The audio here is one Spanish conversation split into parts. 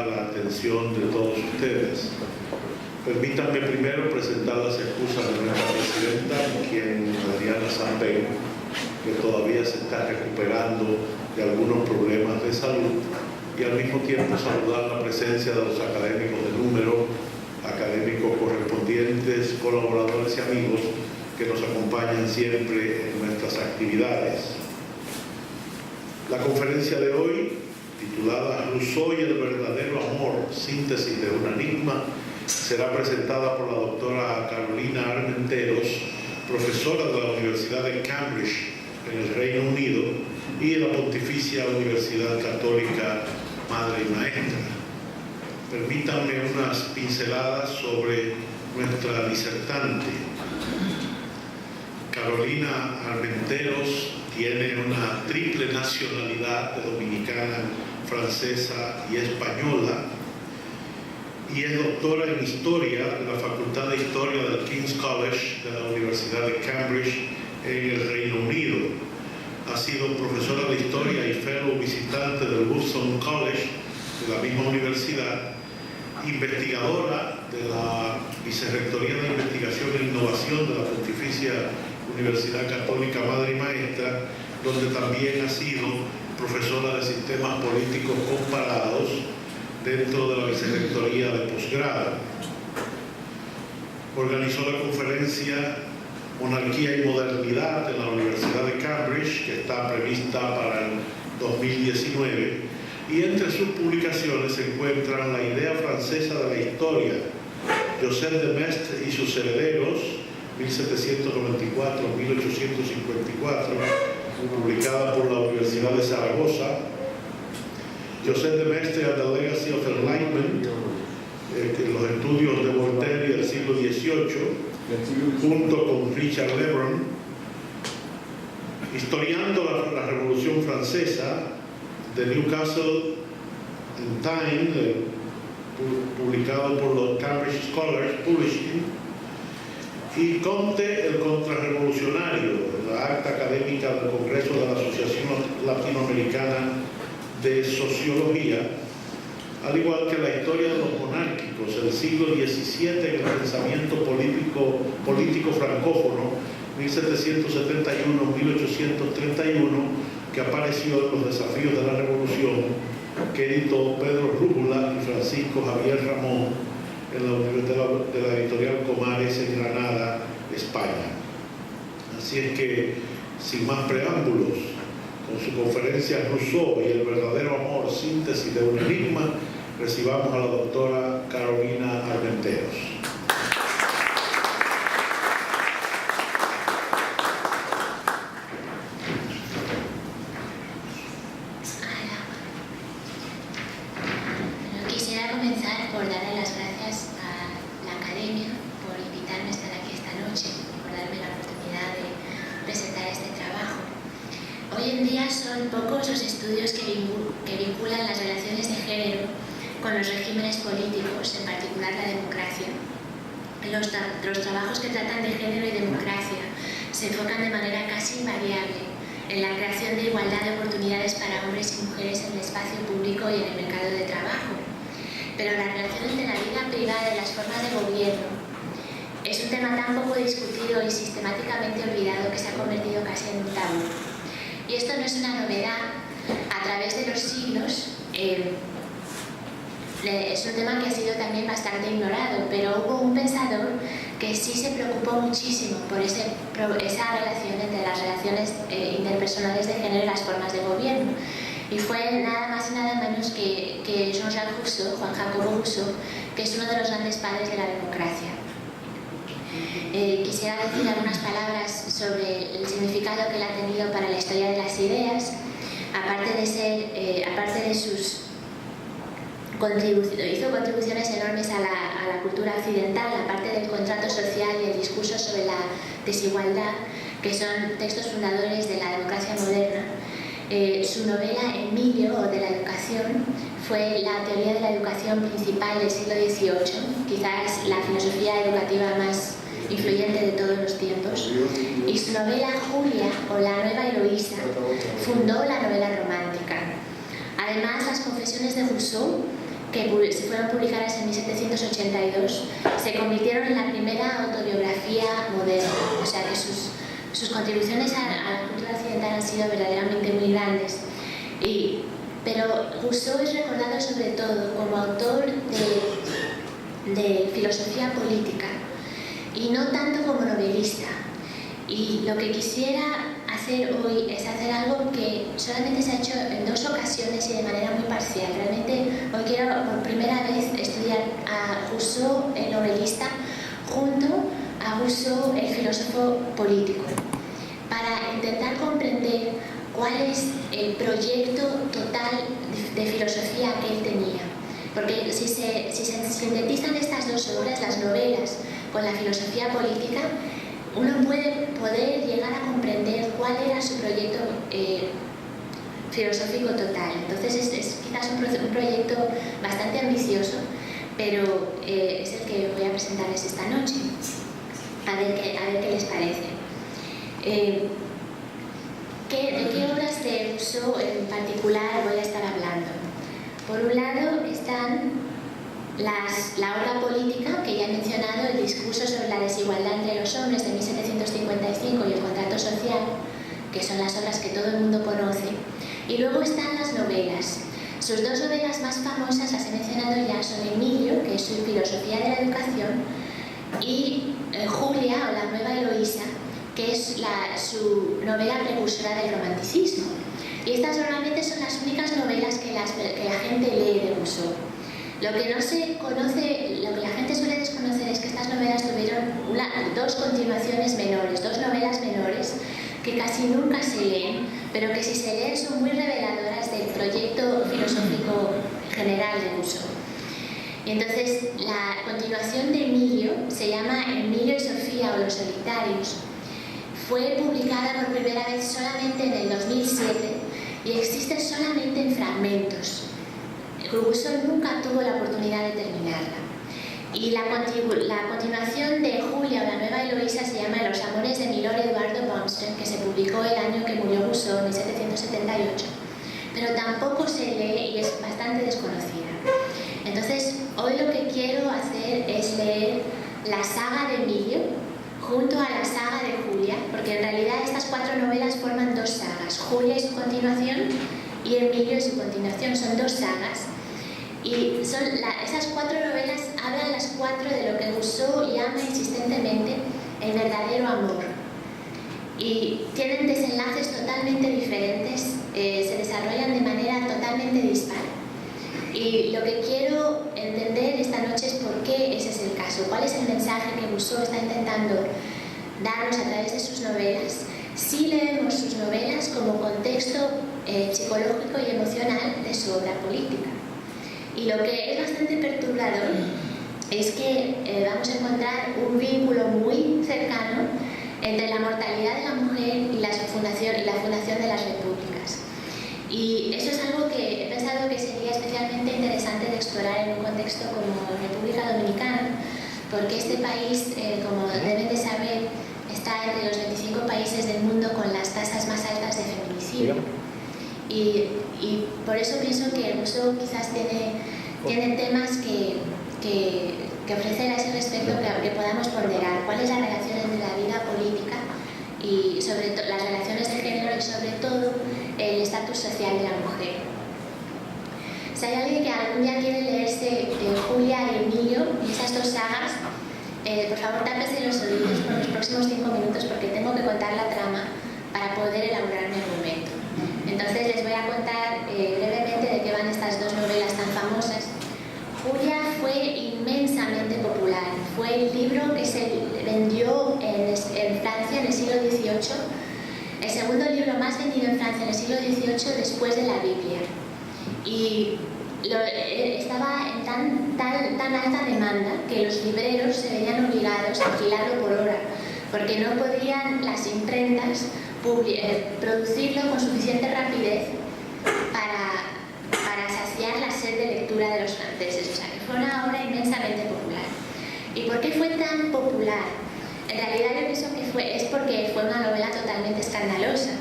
la atención de todos ustedes. Permítanme primero presentar las excusas de nuestra presidenta, quien Adriana Sampey, que todavía se está recuperando de algunos problemas de salud, y al mismo tiempo saludar la presencia de los académicos de número, académicos correspondientes, colaboradores y amigos que nos acompañan siempre en nuestras actividades. La conferencia de hoy, titulada Rousseau y el verdadero amor, síntesis de un enigma, será presentada por la doctora Carolina Armenteros, profesora de la Universidad de Cambridge en el Reino Unido y de la Pontificia Universidad Católica Madre y Maestra. Permítanme unas pinceladas sobre nuestra disertante. Carolina Armenteros tiene una triple nacionalidad dominicana, francesa y española, y es doctora en Historia en la Facultad de Historia del King's College de la Universidad de Cambridge en el Reino Unido. Ha sido profesora de Historia y fellow visitante del Wolfson College de la misma universidad, investigadora de la Vicerrectoría de Investigación e Innovación de la Pontificia Universidad Católica Madre y Maestra, donde también ha sido profesora de sistemas políticos comparados dentro de la Vicerrectoría de Posgrado. Organizó la conferencia Monarquía y Modernidad en la Universidad de Cambridge, que está prevista para el 2019, y entre sus publicaciones se encuentran La idea francesa de la historia, Joseph de Maistre y sus herederos, 1794-1854, publicada por la Universidad de Zaragoza, Joseph de Maistre and the Legacy of Enlightenment, los estudios de Voltaire y el siglo XVIII, junto con Richard Lebron, historiando la Revolución Francesa, de Newcastle and Tyne, publicado por los Cambridge Scholars Publishing, y Comte, el contrarrevolucionario, la acta académica del Congreso de la Asociación Latinoamericana de Sociología, al igual que la historia de los monárquicos, el siglo XVII en el pensamiento político francófono, 1771-1831, que apareció en los desafíos de la Revolución, que editó Pedro Rúbula y Francisco Javier Ramón en la Universidad de la Editorial Comares en Granada, España. Así es que, sin más preámbulos, con su conferencia Rousseau y el verdadero amor, síntesis de un enigma, recibamos a la doctora Carolina Armenteros. Quisiera comenzar por darle las gracias a la Academia por invitarme a estar aquí esta noche, por darme la oportunidad de presentar este trabajo. Hoy en día son pocos los estudios que vinculan las relaciones de género con los regímenes políticos, en particular la democracia. Los trabajos que tratan de género y democracia se enfocan de manera casi invariable en la creación de igualdad de oportunidades para hombres y mujeres en el espacio público y en el mercado de trabajo. Pero la relación entre la vida privada y las formas de gobierno es un tema tan poco discutido y sistemáticamente olvidado que se ha convertido casi en un tabú. Y esto no es una novedad. A través de los siglos es un tema que ha sido también bastante ignorado, pero hubo un pensador que sí se preocupó muchísimo por esa relación entre las relaciones interpersonales de género y las formas de gobierno. Y fue nada más y nada menos que Jean-Jacques Rousseau, Juan Jacobo Rousseau, que es uno de los grandes padres de la democracia. Quisiera decir algunas palabras sobre el significado que él ha tenido para la historia de las ideas, aparte de sus hizo contribuciones enormes a la cultura occidental, aparte del contrato social y el discurso sobre la desigualdad, que son textos fundadores de la democracia moderna. Su novela Emilio, o de la educación, fue la teoría de la educación principal del siglo XVIII, quizás la filosofía educativa más influyente de todos los tiempos. Y su novela Julia, o la nueva Eloísa, fundó la novela romántica. Además, las confesiones de Rousseau, que fueron publicadas en 1782, se convirtieron en la primera autobiografía moderna, o sea que sus contribuciones a la cultura occidental han sido verdaderamente muy grandes. Pero Rousseau es recordado sobre todo como autor de filosofía política y no tanto como novelista. Y lo que quisiera hacer hoy es hacer algo que solamente se ha hecho en 2 ocasiones y de manera muy parcial. Realmente hoy quiero por primera vez estudiar a Rousseau, el novelista, junto a Rousseau, el filósofo político, para intentar comprender cuál es el proyecto total de filosofía que él tenía. Porque si se sintetizan estas 2 obras, las novelas con la filosofía política, uno puede poder llegar a comprender cuál era su proyecto filosófico total. Entonces es quizás un proyecto bastante ambicioso, pero es el que voy a presentarles esta noche. A ver qué les parece. ¿De qué obras de Rousseau en particular voy a estar hablando? Por un lado están la obra política, que ya he mencionado, el discurso sobre la desigualdad entre los hombres de 1755 y el contrato social, que son las obras que todo el mundo conoce. Y luego están las novelas. Sus 2 novelas más famosas, las he mencionado ya, son Emilio, que es su filosofía de la educación, y Julia, o la nueva Eloísa, que es su novela precursora del romanticismo. Y estas normalmente son las únicas novelas que la gente lee de Rousseau. Lo que no se conoce, lo que la gente suele desconocer es que estas novelas tuvieron 2 continuaciones menores, 2 novelas menores que casi nunca se leen, pero que si se leen son muy reveladoras del proyecto filosófico general de Rousseau. Y entonces la continuación de Emilio se llama Emilio y Sofía o los solitarios. Fue publicada por primera vez solamente en el 2007 y existe solamente en fragmentos. Rousseau nunca tuvo la oportunidad de terminarla. Y la continuación de Julia o la nueva Eloísa se llama Los amores de Milord Eduardo Bernstein, que se publicó el año que murió Rousseau, en 1778. Pero tampoco se lee y es bastante desconocida. Entonces, hoy lo que quiero hacer es leer la saga de Emilio junto a la saga de Julia, porque en realidad estas 4 novelas forman 2 sagas. Julia y su continuación y Emilio y su continuación son 2 sagas. Y esas 4 novelas hablan las 4 de lo que Rousseau llama insistentemente el verdadero amor. Y tienen desenlaces totalmente diferentes, se desarrollan de manera totalmente dispar. Y lo que quiero entender esta noche es por qué ese es el caso, cuál es el mensaje que Rousseau está intentando darnos a través de sus novelas, si leemos sus novelas como contexto psicológico y emocional de su obra política. Y lo que es bastante perturbador es que vamos a encontrar un vínculo muy cercano entre la mortalidad de la mujer y la fundación de las repúblicas. Y eso es algo que he pensado que sería especialmente interesante de explorar en un contexto como República Dominicana, porque este país, como deben de saber, está entre los 25 países del mundo con las tasas más altas de feminicidio. Y por eso pienso que Rousseau quizás tiene temas que ofrecer a ese respecto que podamos ponderar. ¿Cuál es la relación entre la vida política y sobre las relaciones de género y sobre todo el estatus social de la mujer? Si hay alguien que algún día quiere leerse Julia y Emilio y esas 2 sagas, por favor tápese los oídos por los próximos 5 minutos porque tengo que contar la trama para poder elaborar mi argumento. Entonces les voy a contar brevemente de qué van estas 2 novelas tan famosas. Julia fue inmensamente popular. Fue el libro que se vendió en Francia en el siglo XVIII, el segundo libro más vendido en Francia en el siglo XVIII después de la Biblia. Y estaba en tan alta demanda que los libreros se veían obligados a alquilarlo por hora, porque no podían las imprentas producirlo con suficiente rapidez para saciar la sed de lectura de los franceses. O sea, que fue una obra inmensamente popular. ¿Y por qué fue tan popular? En realidad yo pienso que es porque fue una novela totalmente escandalosa,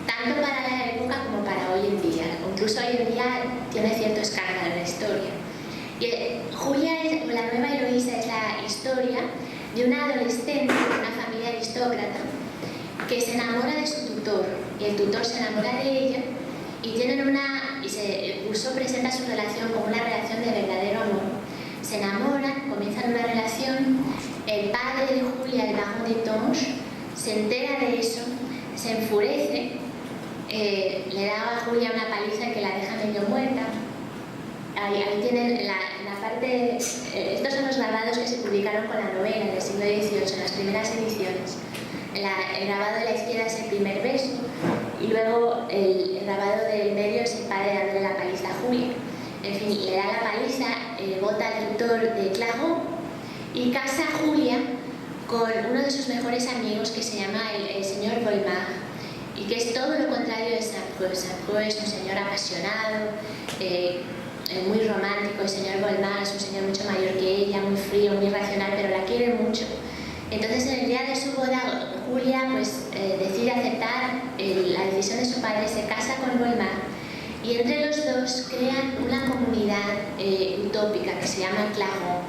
tanto para la época como para hoy en día. Incluso hoy en día tiene cierto escándalo en la historia. de una adolescente de una familia aristócrata que se enamora de su tutor y el tutor se enamora de ella y el curso presenta su relación como una relación de verdadero amor. Se enamoran, comienzan una relación, el padre de Julia, el baron de Tonge, se entera de eso, se enfurece, le da a Julia una paliza que la deja medio muerta. Ahí tienen la parte, estos son los grabados que se publicaron con la novela en el siglo XVIII, en las primeras ediciones. El grabado de la izquierda es el primer beso y luego el grabado del medio es el padre dándole la paliza a Julia. En fin, le da la paliza, vota al tutor de Clairvaux y casa a Julia con uno de sus mejores amigos que se llama el señor Volmar y que es todo lo contrario de Saint-Preux. Saint-Preux es un señor apasionado, muy romántico. El señor Volmar es un señor mucho mayor que ella, muy frío, muy racional, pero la quiere mucho. Entonces, en el día de su boda, Julia decide aceptar la decisión de su padre, se casa con Volmar y entre los dos crean una comunidad utópica que se llama Clairvaux.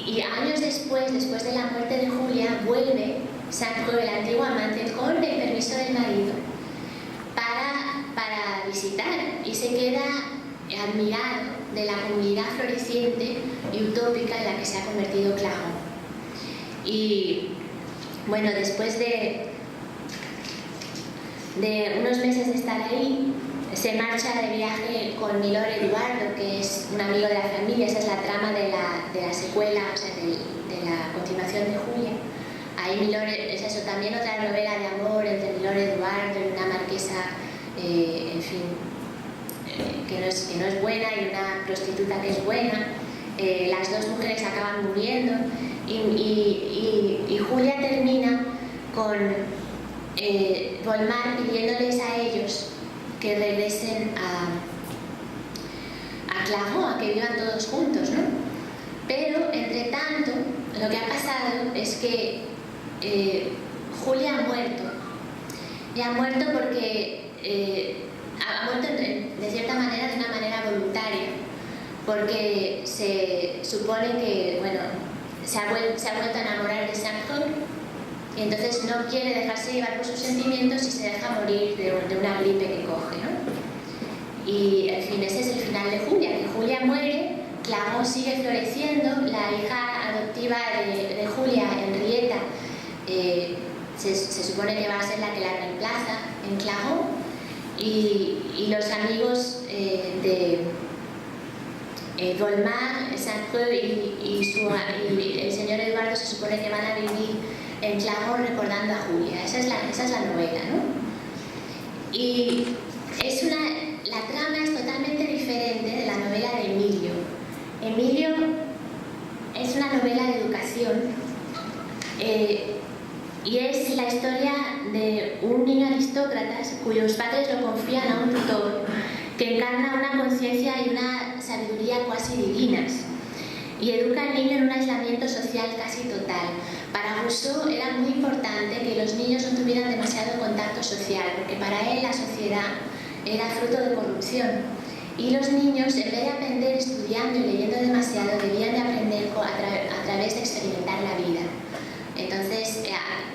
Y años después de la muerte de Julia, vuelve Saint-Preux, el antiguo amante, con el permiso del marido para visitar y se queda admirado de la comunidad floreciente y utópica en la que se ha convertido Clairvaux. Y bueno, después de unos meses de estar ahí, se marcha de viaje con Milord Eduardo, que es un amigo de la familia. Esa es la trama de la secuela, o sea, de la continuación de Julia. Ahí Milord, es eso, también otra novela de amor entre Milord Eduardo y una marquesa, en fin, que no es buena y una prostituta que es buena. Las dos mujeres acaban muriendo y Julia termina con Volmar pidiéndoles a ellos que regresen a Clairvaux, a que vivan todos juntos, ¿no? Pero, entre tanto, lo que ha pasado es que Julia ha muerto. Y ha muerto porque ha muerto de cierta manera, de una manera voluntaria, porque se supone que, bueno, se ha vuelto a enamorar de Saint-Preux y entonces no quiere dejarse llevar por sus sentimientos y se deja morir de una gripe que coge, ¿no? Y, en fin, ese es el final de Julia, que Julia muere, Clairvaux sigue floreciendo, la hija adoptiva de Julia, Henrietta, se supone que va a ser la que la reemplaza en Clairvaux, y los amigos de Volmar, Saint-Preux y el señor Eduardo se supone que van a vivir en Clairvaux recordando a Julia. Esa es la novela, ¿no? Y la trama es totalmente diferente de la novela de Emilio. Emilio es una novela de educación y es la historia de un niño aristócrata cuyos padres lo confían a un tutor que encarna una conciencia y una sabiduría cuasi divinas y educa al niño en un aislamiento social casi total. Para Rousseau era muy importante que los niños no tuvieran demasiado contacto social, porque para él la sociedad era fruto de corrupción y los niños, en vez de aprender estudiando y leyendo demasiado, debían de aprender a través de experimentar la vida. Entonces,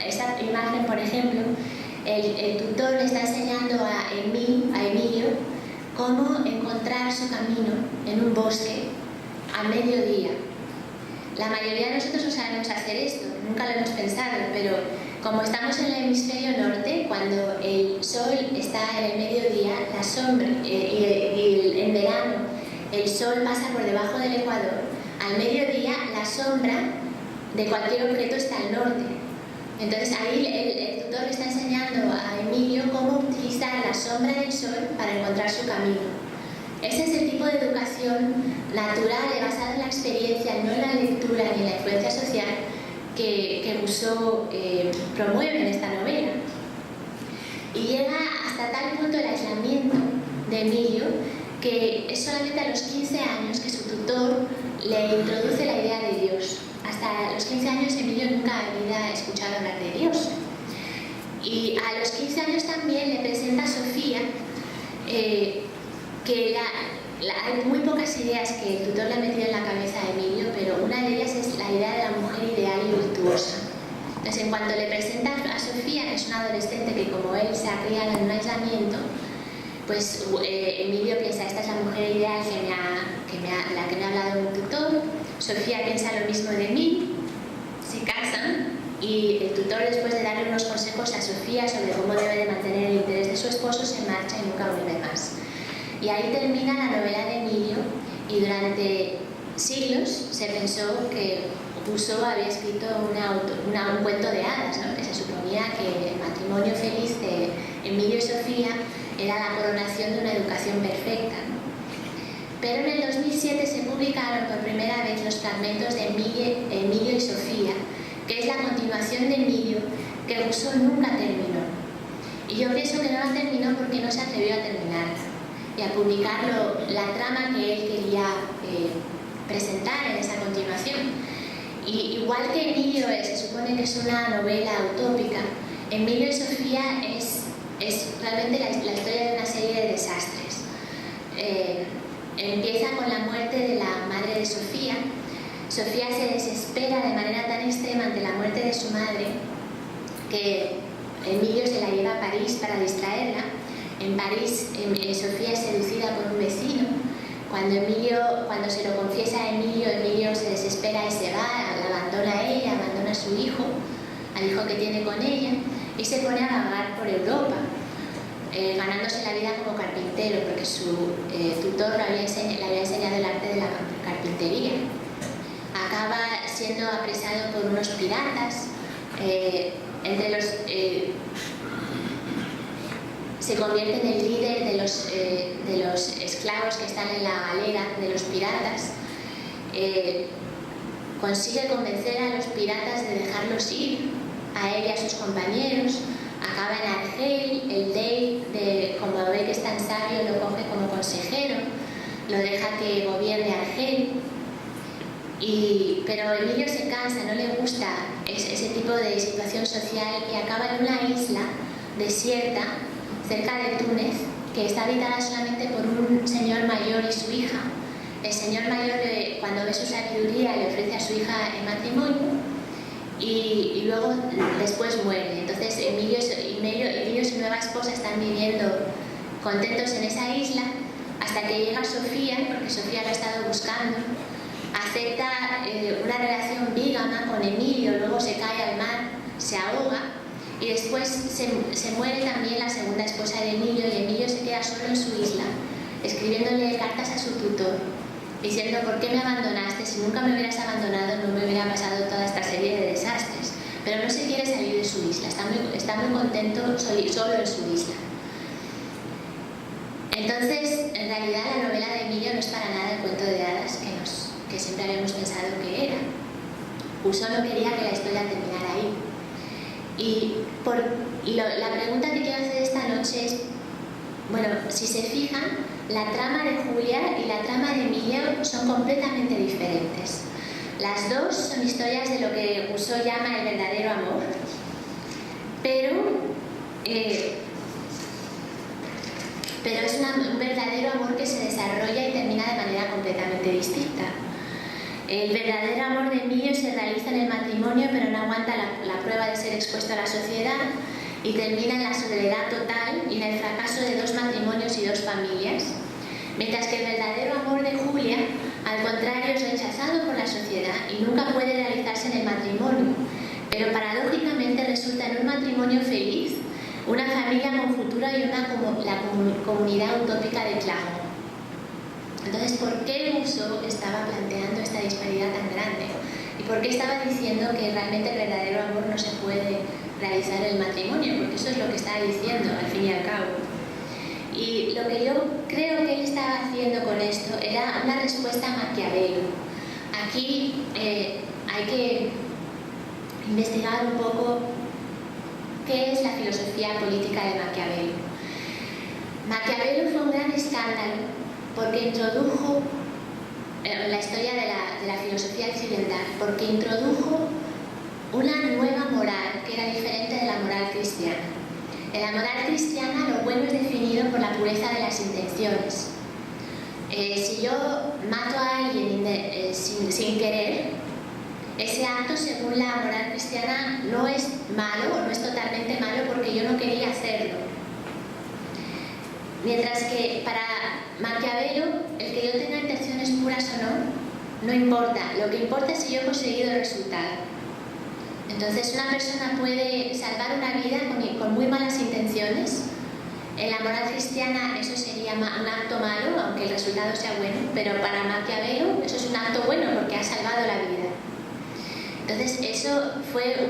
esta imagen, por ejemplo, el tutor le está enseñando a Emilio cómo encontrar su camino en un bosque al mediodía. La mayoría de nosotros no sabemos hacer esto, nunca lo hemos pensado, pero como estamos en el hemisferio norte, cuando el sol está en el mediodía, la sombra, en verano el sol pasa por debajo del ecuador, al mediodía la sombra de cualquier objeto está al norte. Entonces ahí el tutor le está enseñando a Emilio cómo utilizar la sombra del sol para encontrar su camino. Ese es el tipo de educación natural y basada en la experiencia, no en la lectura ni en la influencia social que Rousseau promueve en esta novela. Y llega hasta tal punto el aislamiento de Emilio que es solamente a los 15 años que su tutor le introduce la idea de Dios. Hasta los 15 años Emilio nunca había escuchado hablar de Dios. Y a los 15 años también le presenta a Sofía, que hay muy pocas ideas que el tutor le ha metido en la cabeza a Emilio, pero una de ellas es la idea de la mujer ideal y virtuosa. Entonces, en cuanto le presenta a Sofía, que es una adolescente que como él se ha criado en un aislamiento, pues Emilio piensa, esta es la mujer ideal la que me ha hablado un tutor. Sofía piensa lo mismo de mí, se casan y el tutor, después de darle unos consejos a Sofía sobre cómo debe de mantener el interés de su esposo, se marcha y nunca vuelve más. Y ahí termina la novela de Emilio, y durante siglos se pensó que Rousseau había escrito un cuento de hadas, ¿no? Que se suponía que el matrimonio feliz de Emilio y Sofía era la coronación de una educación perfecta, ¿no? Pero en el 2007 se publicaron por primera vez los fragmentos de Emilio y Sofía, que es la continuación de Emilio, que Rousseau nunca terminó. Y yo pienso que no la terminó porque no se atrevió a terminarla y a publicar la trama que él quería presentar en esa continuación. Y igual que Emilio se supone que es una novela utópica, Emilio y Sofía es realmente la historia de una serie de desastres. Empieza con la muerte de la madre de Sofía. Sofía se desespera de manera tan extrema ante la muerte de su madre que Emilio se la lleva a París para distraerla. En París, Sofía es seducida por un vecino. Cuando se lo confiesa a Emilio, Emilio se desespera y se va, la abandona a ella, abandona a su hijo, al hijo que tiene con ella, y se pone a vagar por Europa, ganándose la vida como carpintero, porque su tutor le había enseñado el arte de la carpintería. Acaba siendo apresado por unos piratas, se convierte en el líder de los esclavos que están en la galera de los piratas. Consigue convencer a los piratas de dejarlos ir, a él y a sus compañeros. Acaba en Argel, el Dey, como ve que es tan sabio, lo coge como consejero, lo deja que gobierne Argel. Pero Emilio se cansa, no le gusta ese tipo de situación social y acaba en una isla desierta, cerca de Túnez, que está habitada solamente por un señor mayor y su hija. El señor mayor, cuando ve su sabiduría, le ofrece a su hija en matrimonio y luego después muere. Entonces Emilio y su nueva esposa están viviendo contentos en esa isla hasta que llega Sofía, porque Sofía lo ha estado buscando, acepta una relación bígama con Emilio, luego se cae al mar, se ahoga. Y después se muere también la segunda esposa de Emilio y Emilio se queda solo en su isla, escribiéndole cartas a su tutor, diciendo: ¿por qué me abandonaste? Si nunca me hubieras abandonado no me hubiera pasado toda esta serie de desastres. Pero no se quiere salir de su isla, está muy contento solo en su isla. Entonces, en realidad la novela de Emilio no es para nada el cuento de hadas que siempre habíamos pensado que era. Rousseau no quería que la historia terminara ahí. La pregunta que quiero hacer esta noche es, bueno, si se fijan, la trama de Julia y la trama de Emilio son completamente diferentes. Las dos son historias de lo que Rousseau llama el verdadero amor, pero es un verdadero amor que se desarrolla y termina de manera completamente distinta. El verdadero amor de Emilio se realiza en el matrimonio, pero no aguanta la prueba de ser expuesto a la sociedad y termina en la soledad total y en el fracaso de 2 matrimonios y 2 familias. Mientras que el verdadero amor de Julia, al contrario, es rechazado por la sociedad y nunca puede realizarse en el matrimonio, pero paradójicamente resulta en un matrimonio feliz, una familia con futuro y la comunidad utópica de Clermont. Entonces, ¿por qué Rousseau estaba planteando esta disparidad tan grande? ¿Y por qué estaba diciendo que realmente el verdadero amor no se puede realizar en el matrimonio? Porque eso es lo que estaba diciendo, al fin y al cabo. Y lo que yo creo que él estaba haciendo con esto era una respuesta a Maquiavelo. Aquí hay que investigar un poco qué es la filosofía política de Maquiavelo. Maquiavelo fue un gran escándalo porque introdujo la historia de la filosofía occidental, porque introdujo una nueva moral que era diferente de la moral cristiana. En la moral cristiana lo bueno es definido por la pureza de las intenciones. Si yo mato a alguien sin querer, ese acto, según la moral cristiana, no es malo o no es totalmente malo porque yo no quería hacerlo. Mientras que para Maquiavelo, el que yo tenga intenciones puras o no importa. Lo que importa es si yo he conseguido el resultado. Entonces, una persona puede salvar una vida con muy malas intenciones. En la moral cristiana eso sería un acto malo, aunque el resultado sea bueno, pero para Maquiavelo eso es un acto bueno porque ha salvado la vida. Entonces, eso fue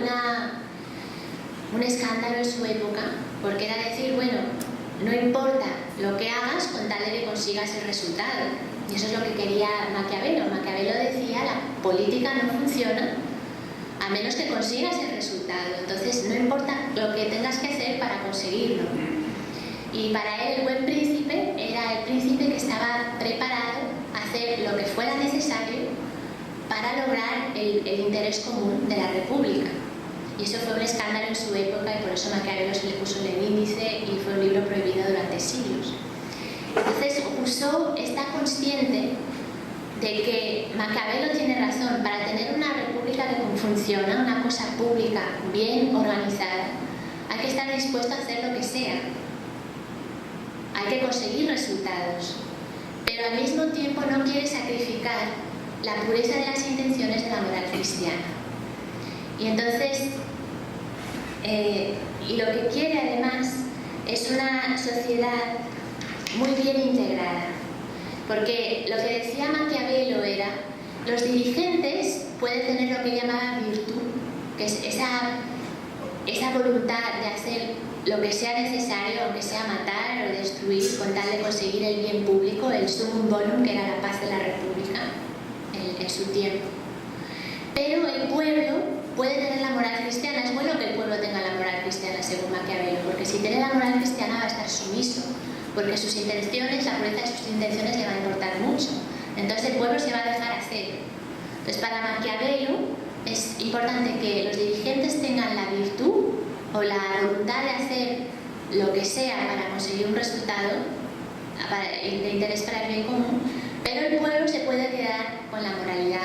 un escándalo en su época, porque era decir, bueno, no importa lo que hagas con tal de que consigas el resultado. Y eso es lo que quería Maquiavelo. Maquiavelo decía, la política no funciona a menos que consigas el resultado. Entonces, no importa lo que tengas que hacer para conseguirlo. Y para él, el buen príncipe era el príncipe que estaba preparado a hacer lo que fuera necesario para lograr el interés común de la República. Y eso fue un escándalo en su época y por eso Maquiavelo se le puso en el índice y fue un libro prohibido durante siglos. Entonces, Rousseau está consciente de que Maquiavelo tiene razón. Para tener una república que funciona, una cosa pública bien organizada, hay que estar dispuesto a hacer lo que sea. Hay que conseguir resultados, pero al mismo tiempo no quiere sacrificar la pureza de las intenciones de la moral cristiana. Y entonces, y lo que quiere además es una sociedad muy bien integrada, porque lo que decía Maquiavelo era, los dirigentes pueden tener lo que llamaba virtud, que es esa voluntad de hacer lo que sea necesario, aunque sea matar o destruir, con tal de conseguir el bien público, el sumum bonum, que era la paz de la República en su tiempo. Pero el pueblo puede tener la moral cristiana. Es bueno que el pueblo tenga la moral cristiana, según Maquiavelo, porque si tiene la moral cristiana va a estar sumiso, porque sus intenciones, la pureza de sus intenciones le va a importar mucho. Entonces el pueblo se va a dejar hacer. Entonces, para Maquiavelo es importante que los dirigentes tengan la virtud o la voluntad de hacer lo que sea para conseguir un resultado de interés para el bien común, pero el pueblo se puede quedar con la moralidad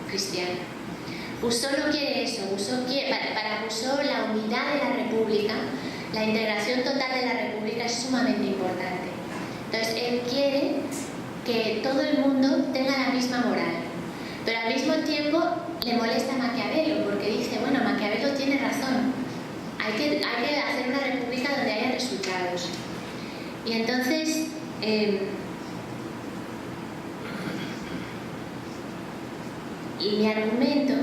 cristiana. Rousseau no quiere eso. Para Rousseau la unidad de la República, la integración total de la República es sumamente importante. Entonces él quiere que todo el mundo tenga la misma moral, pero al mismo tiempo le molesta a Maquiavelo porque dice, bueno, Maquiavelo tiene razón. Hay que hacer una república donde haya resultados. Y entonces, mi argumento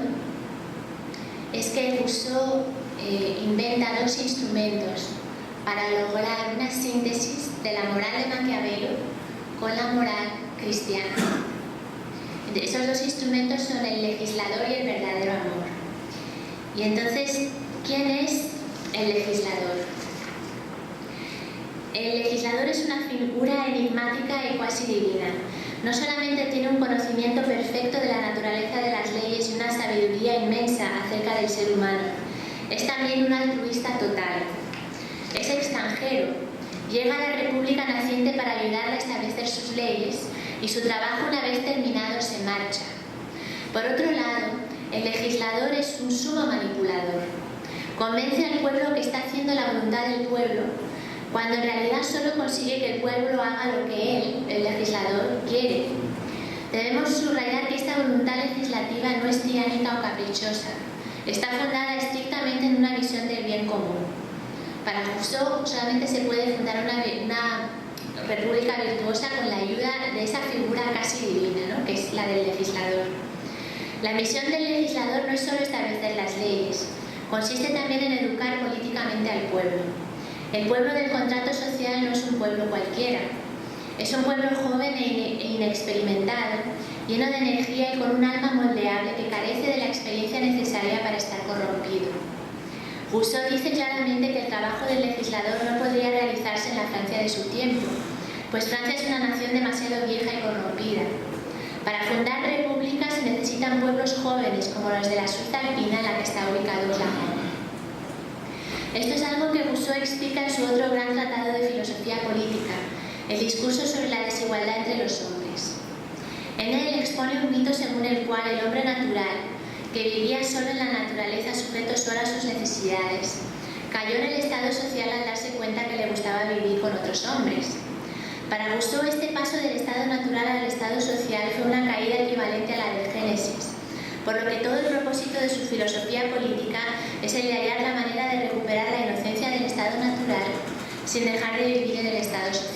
es que Rousseau inventa dos instrumentos para lograr una síntesis de la moral de Maquiavelo con la moral cristiana. Esos dos instrumentos son el legislador y el verdadero amor. Y entonces, ¿quién es el legislador? El legislador es una figura enigmática y cuasi divina. No solamente tiene un conocimiento perfecto de la naturaleza de las leyes y una sabiduría inmensa acerca del ser humano, es también un altruista total. Es extranjero, llega a la República naciente para ayudarla a establecer sus leyes y su trabajo, una vez terminado, se marcha. Por otro lado, el legislador es un sumo manipulador. Convence al pueblo que está haciendo la voluntad del pueblo, cuando en realidad solo consigue que el pueblo haga lo que él, el legislador, quiere. Debemos subrayar que esta voluntad legislativa no es tiránica o caprichosa. Está fundada estrictamente en una visión del bien común. Para Rousseau solamente se puede fundar una república virtuosa con la ayuda de esa figura casi divina, ¿no?, que es la del legislador. La misión del legislador no es solo establecer las leyes, consiste también en educar políticamente al pueblo. El pueblo del contrato social no es un pueblo cualquiera, es un pueblo joven e inexperimentado, lleno de energía y con un alma moldeable que carece de la experiencia necesaria para estar corrompido. Rousseau dice claramente que el trabajo del legislador no podría realizarse en la Francia de su tiempo, pues Francia es una nación demasiado vieja y corrompida. Para fundar repúblicas se necesitan pueblos jóvenes como los de la Suiza alpina en la que está ubicado Oklahoma. Esto es algo que Rousseau explica en su otro gran tratado de filosofía política, el discurso sobre la desigualdad entre los hombres. expone un mito según el cual el hombre natural, que vivía solo en la naturaleza sujeto solo a sus necesidades, cayó en el estado social al darse cuenta que le gustaba vivir con otros hombres. Para Rousseau, este paso del estado natural al estado social fue una caída equivalente a la del Génesis, por lo que todo el propósito de su filosofía política es el de hallar la manera de recuperar la inocencia del estado natural sin dejar de vivir en el estado social.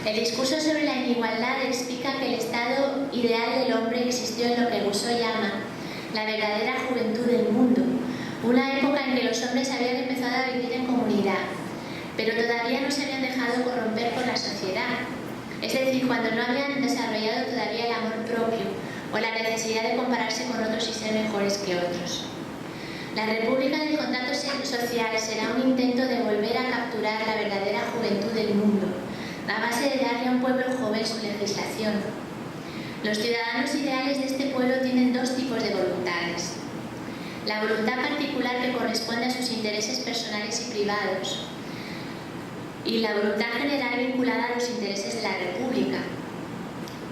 El discurso sobre la inigualdad explica que el estado ideal del hombre existió en lo que Rousseau llama la verdadera juventud del mundo, una época en que los hombres habían empezado a vivir en comunidad, pero todavía no se habían dejado corromper por la sociedad, es decir, cuando no habían desarrollado todavía el amor propio o la necesidad de compararse con otros y ser mejores que otros. La República del Contrato Social será un intento de volver a capturar la verdadera juventud del mundo, a base de darle a un pueblo joven su legislación. Los ciudadanos ideales de este pueblo tienen dos tipos de voluntades: la voluntad particular que corresponde a sus intereses personales y privados, y la voluntad general vinculada a los intereses de la República.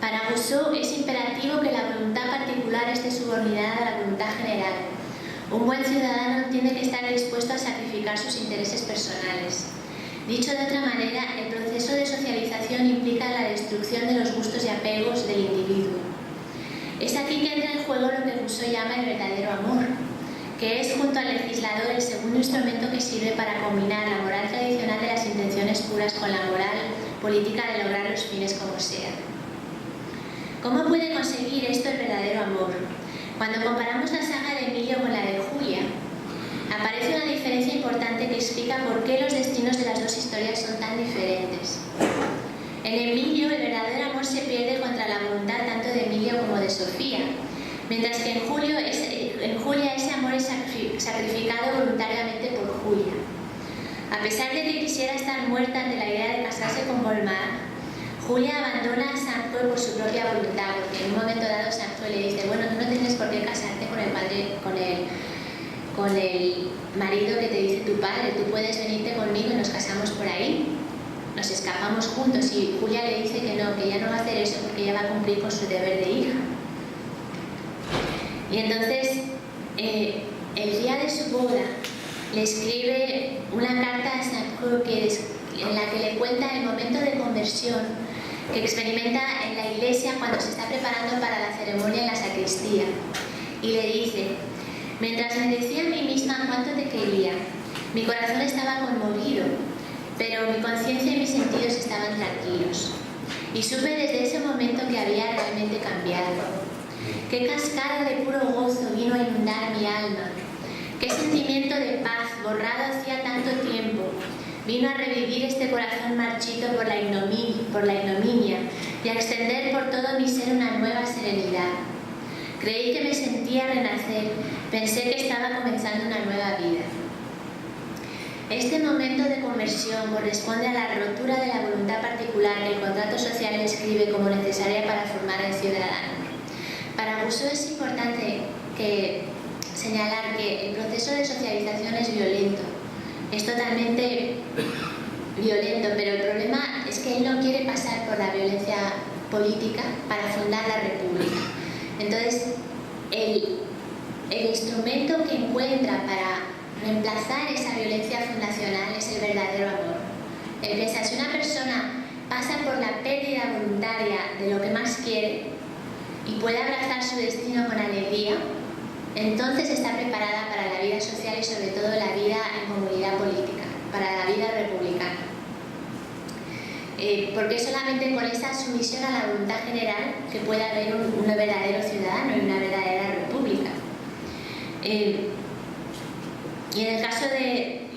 Para Rousseau es imperativo que la voluntad particular esté subordinada a la voluntad general. Un buen ciudadano tiene que estar dispuesto a sacrificar sus intereses personales. Dicho de otra manera, el proceso de socialización implica la destrucción de los gustos y apegos del individuo. Es aquí que entra en juego lo que Rousseau llama el verdadero amor, que es junto al legislador el segundo instrumento que sirve para combinar la moral tradicional de las intenciones puras con la moral política de lograr los fines como sea. ¿Cómo puede conseguir esto el verdadero amor? Cuando comparamos la saga de Emilio con la de Julia, aparece una diferencia importante que explica por qué los destinos de las dos historias son tan diferentes. En Emilio, el verdadero amor se pierde contra la voluntad tanto de Emilio como de Sofía, mientras que en Julia ese amor es sacrificado voluntariamente por Julia. A pesar de que quisiera estar muerta ante la idea de casarse con Volmar, Julia abandona a Saint-Paul por su propia voluntad, porque en un momento dado Saint-Paul le dice: bueno, tú no tienes por qué casarte con el marido que te dice tu padre, tú puedes venirte conmigo y nos casamos por ahí, nos escapamos juntos. Y Julia le dice que no, que ella no va a hacer eso porque ella va a cumplir con su deber de hija. Y entonces, el día de su boda, le escribe una carta a Saint-Paul en la que le cuenta el momento de conversión que experimenta en la iglesia cuando se está preparando para la ceremonia en la sacristía. Y le dice: mientras me decía a mí misma cuánto te quería, mi corazón estaba conmovido, pero mi conciencia y mis sentidos estaban tranquilos. Y supe desde ese momento que había realmente cambiado. Qué cascada de puro gozo vino a inundar mi alma. Qué sentimiento de paz, borrado hacía tanto tiempo, vino a revivir este corazón marchito por la ignominia y a extender por todo mi ser una nueva serenidad. Creí que me sentía renacer, pensé que estaba comenzando una nueva vida. Este momento de conversión corresponde a la rotura de la voluntad particular que el contrato social describe como necesaria para formar el ciudadano. Para Rousseau es importante señalar que el proceso de socialización es violento, es totalmente violento, pero el problema es que él no quiere pasar por la violencia política para fundar la República. Entonces, el instrumento que encuentra para reemplazar esa violencia fundacional es el verdadero amor. Él piensa: si una persona pasa por la pérdida voluntaria de lo que más quiere y puede abrazar su destino con alegría, entonces está preparada para la vida social y sobre todo la vida en comunidad política, para la vida republicana. Porque solamente con esa sumisión a la voluntad general que puede haber un verdadero ciudadano y una verdadera república. Y en el caso de...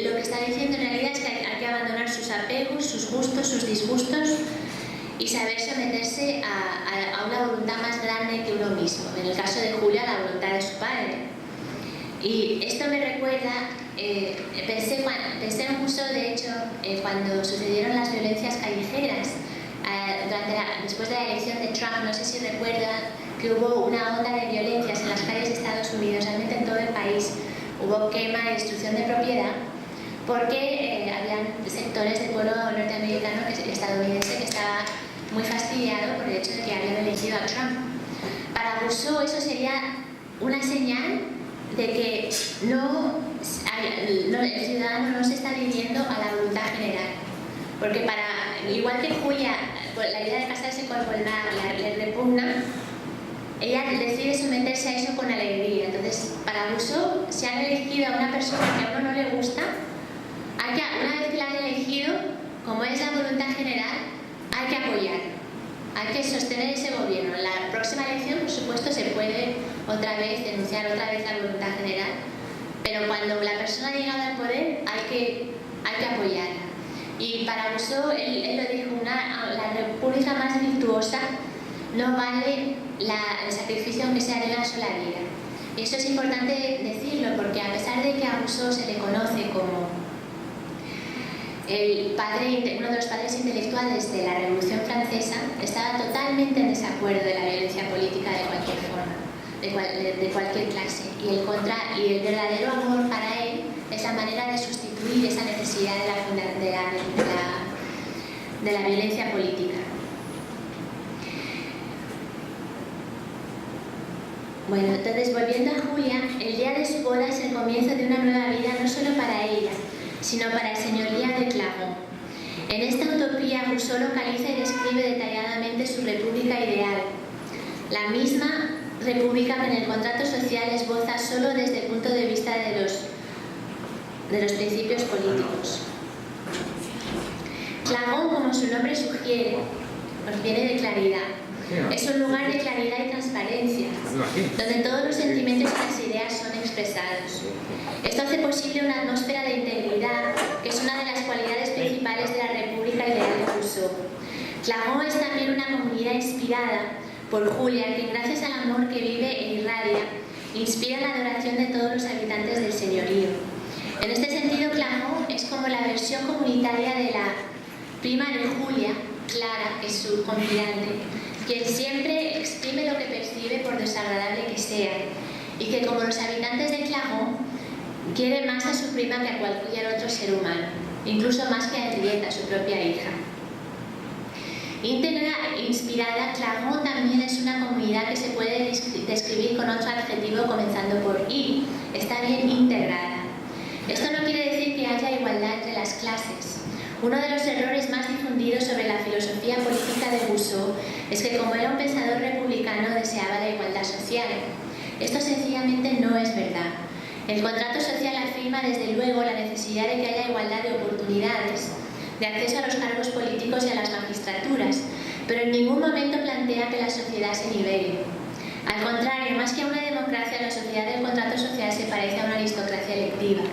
lo que está diciendo en realidad es que hay que abandonar sus apegos, sus gustos, sus disgustos y saber someterse a una voluntad más grande que uno mismo. En el caso de Julia, la voluntad de su padre. Y esto me recuerda, pensé en Rousseau, de hecho, cuando sucedieron las violencias callejeras, después de la elección de Trump, no sé si recuerdan que hubo una onda de violencias en las calles de Estados Unidos, realmente en todo el país. Hubo quema y destrucción de propiedad porque habían sectores del pueblo norteamericano, estadounidense, que estaba muy fastidiado por el hecho de que habían elegido a Trump. Para Rousseau eso sería una señal de que el ciudadano no se está viviendo a la voluntad general. Porque igual que Julia, la idea de casarse con Volmar le repugna, ella decide someterse a eso con alegría. Entonces, para Rousseau, si han elegido a una persona que a uno no le gusta, una vez que la han elegido, como es la voluntad general, hay que apoyarlo, hay que sostener ese gobierno. En la próxima elección, por supuesto, se puede otra vez denunciar otra vez la voluntad general, pero cuando la persona ha llegado al poder, hay que apoyarla. Y para Rousseau, él lo dijo, la república más virtuosa no vale el sacrificio aunque sea de una sola vida. Y eso es importante decirlo, porque a pesar de que a Rousseau se le conoce como uno de los padres intelectuales de la Revolución Francesa, estaba totalmente en desacuerdo de la violencia política de cualquier forma, de cualquier clase. Y el verdadero amor para él es la manera de sustituir esa necesidad de la violencia política. Bueno, entonces, volviendo a Julia, el día de su boda es el comienzo de una nueva vida no solo para ella, sino para el señorío de Clarens. En esta utopía, Rousseau localiza y describe detalladamente su república ideal, la misma república que en el contrato social esboza solo desde el punto de vista de los principios políticos. Clarens, como su nombre sugiere, nos viene de claridad. Es un lugar de claridad y transparencia, donde todos los sentimientos y las ideas son expresados. Esto hace posible una atmósfera de integridad, que es una de las cualidades principales de la República Ideal de Rousseau. Clarens es también una comunidad inspirada por Julia, que gracias al amor que vive e irradia, inspira la adoración de todos los habitantes del señorío. En este sentido, Clarens es como la versión comunitaria de la prima de Julia, Clara, que es su confidante, quien siempre exprime lo que percibe por desagradable que sea, y que, como los habitantes de Clarens, quiere más a su prima que a cualquier otro ser humano, incluso más que a Henrietta, su propia hija. Íntegra e inspirada, Clarens también es una comunidad que se puede describir con otro adjetivo comenzando por I, está bien integrada. Esto no quiere decir que haya igualdad entre las clases. Uno de los errores más difundidos sobre la filosofía política de Rousseau es que, como era un pensador republicano, deseaba la igualdad social. Esto sencillamente no es verdad. El contrato social afirma desde luego la necesidad de que haya igualdad de oportunidades, de acceso a los cargos políticos y a las magistraturas, pero en ningún momento plantea que la sociedad se nivele. Al contrario, más que a una democracia, la sociedad del contrato social se parece a una aristocracia electiva.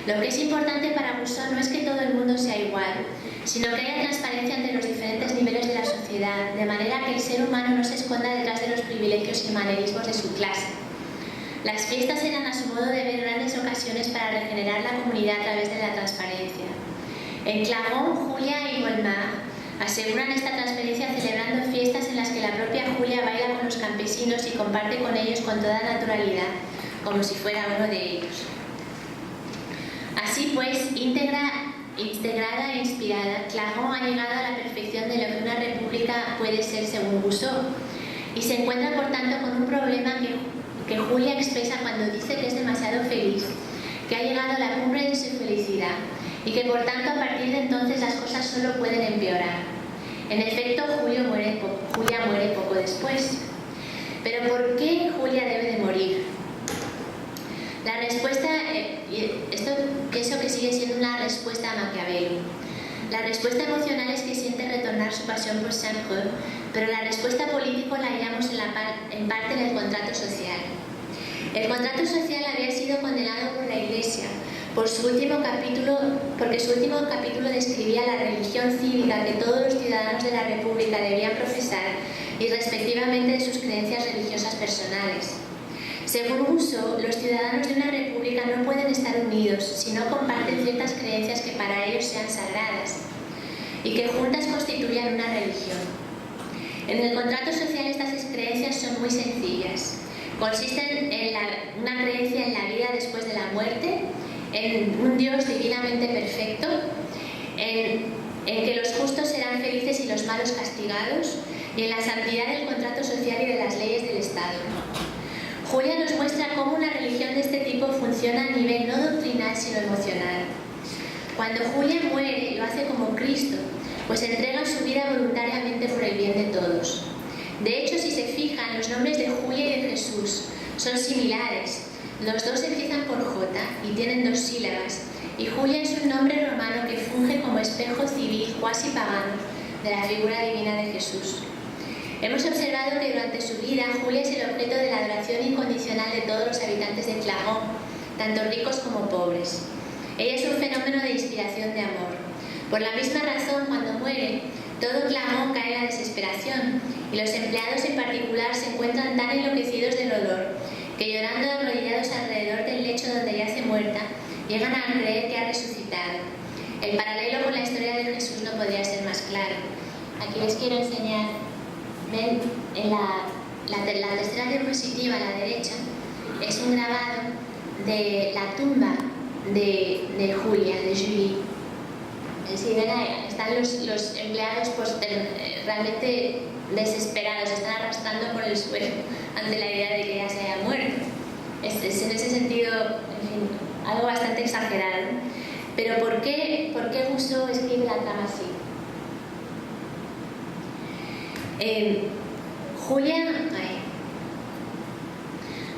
Lo que es importante para Rousseau no es que todo el mundo sea igual, sino que haya transparencia entre los diferentes niveles de la sociedad, de manera que el ser humano no se esconda detrás de los privilegios y manerismos de su clase. Las fiestas eran, a su modo de ver, grandes ocasiones para regenerar la comunidad a través de la transparencia. En Clarens, Julia y Volmar aseguran esta transparencia celebrando fiestas en las que la propia Julia baila con los campesinos y comparte con ellos con toda naturalidad, como si fuera uno de ellos. Así pues, integrada e inspirada, Clarens ha llegado a la perfección de lo que una república puede ser según Rousseau, y se encuentra por tanto con un problema que Julia expresa cuando dice que es demasiado feliz, que ha llegado a la cumbre de su felicidad y que por tanto a partir de entonces las cosas solo pueden empeorar. En efecto, Julia muere poco después. Pero ¿por qué Julia debe de morir? La respuesta, esto pienso que sigue siendo una respuesta a Maquiavelo. La respuesta emocional es que siente retornar su pasión por Saint-Preux, pero la respuesta política la hallamos en parte en el contrato social. El contrato social había sido condenado por la Iglesia porque su último capítulo describía la religión cívica que todos los ciudadanos de la República debían profesar y respectivamente de sus creencias religiosas personales. Según Rousseau, los ciudadanos de una república no pueden estar unidos si no comparten ciertas creencias que para ellos sean sagradas y que juntas constituyan una religión. En el contrato social estas creencias son muy sencillas. Consisten en una creencia en la vida después de la muerte, en un Dios divinamente perfecto, en en que los justos serán felices y los malos castigados, y en la santidad del contrato social y de las leyes del Estado. Julia nos muestra cómo una religión de este tipo funciona a nivel no doctrinal sino emocional. Cuando Julia muere, lo hace como Cristo, pues entrega su vida voluntariamente por el bien de todos. De hecho, si se fijan, los nombres de Julia y de Jesús son similares. Los dos empiezan por J y tienen 2 sílabas, y Julia es un nombre romano que funge como espejo civil cuasi pagano de la figura divina de Jesús. Hemos observado que durante su vida Julia es el objeto de la adoración incondicional de todos los habitantes de Clermont, tanto ricos como pobres. Ella es un fenómeno de inspiración de amor. Por la misma razón, cuando muere, todo Clermont cae en la desesperación, y los empleados en particular se encuentran tan enloquecidos del dolor que, llorando arrodillados alrededor del lecho donde yace muerta, llegan a creer que ha resucitado. El paralelo con la historia de Jesús no podría ser más claro. Aquí les quiero enseñar, ven, en la tercera diapositiva a la derecha, es un grabado de la tumba de Julia, de Julie. Sí, ven ahí, están los empleados pues, realmente desesperados, están arrastrando por el suelo ante la idea de que ella se haya muerto. Es en ese sentido, en fin, algo bastante exagerado. Pero ¿por qué Rousseau escribe la trama así? Julia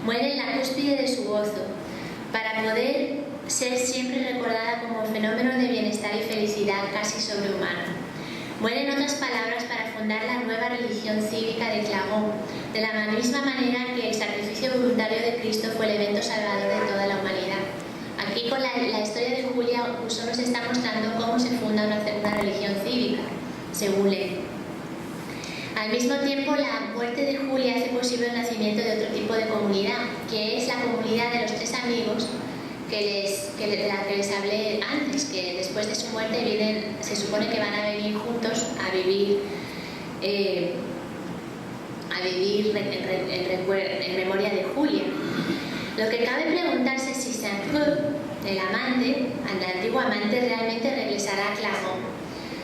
muere en la cúspide de su gozo para poder ser siempre recordada como fenómeno de bienestar y felicidad casi sobrehumano. Muere, en otras palabras, para fundar la nueva religión cívica de Clermont, de la misma manera que el sacrificio voluntario de Cristo fue el evento salvador de toda la humanidad. Aquí, con la historia de Julia, Rousseau nos está mostrando cómo se funda una religión cívica, según él. Al mismo tiempo, la muerte de Julia hace posible el nacimiento de otro tipo de comunidad, que es la comunidad de los 3 amigos de la que les hablé antes, que después de su muerte se supone que van a venir juntos a vivir en memoria de Julia. Lo que cabe preguntarse es si Saint-Preux, el antiguo amante, realmente regresará a Clermont,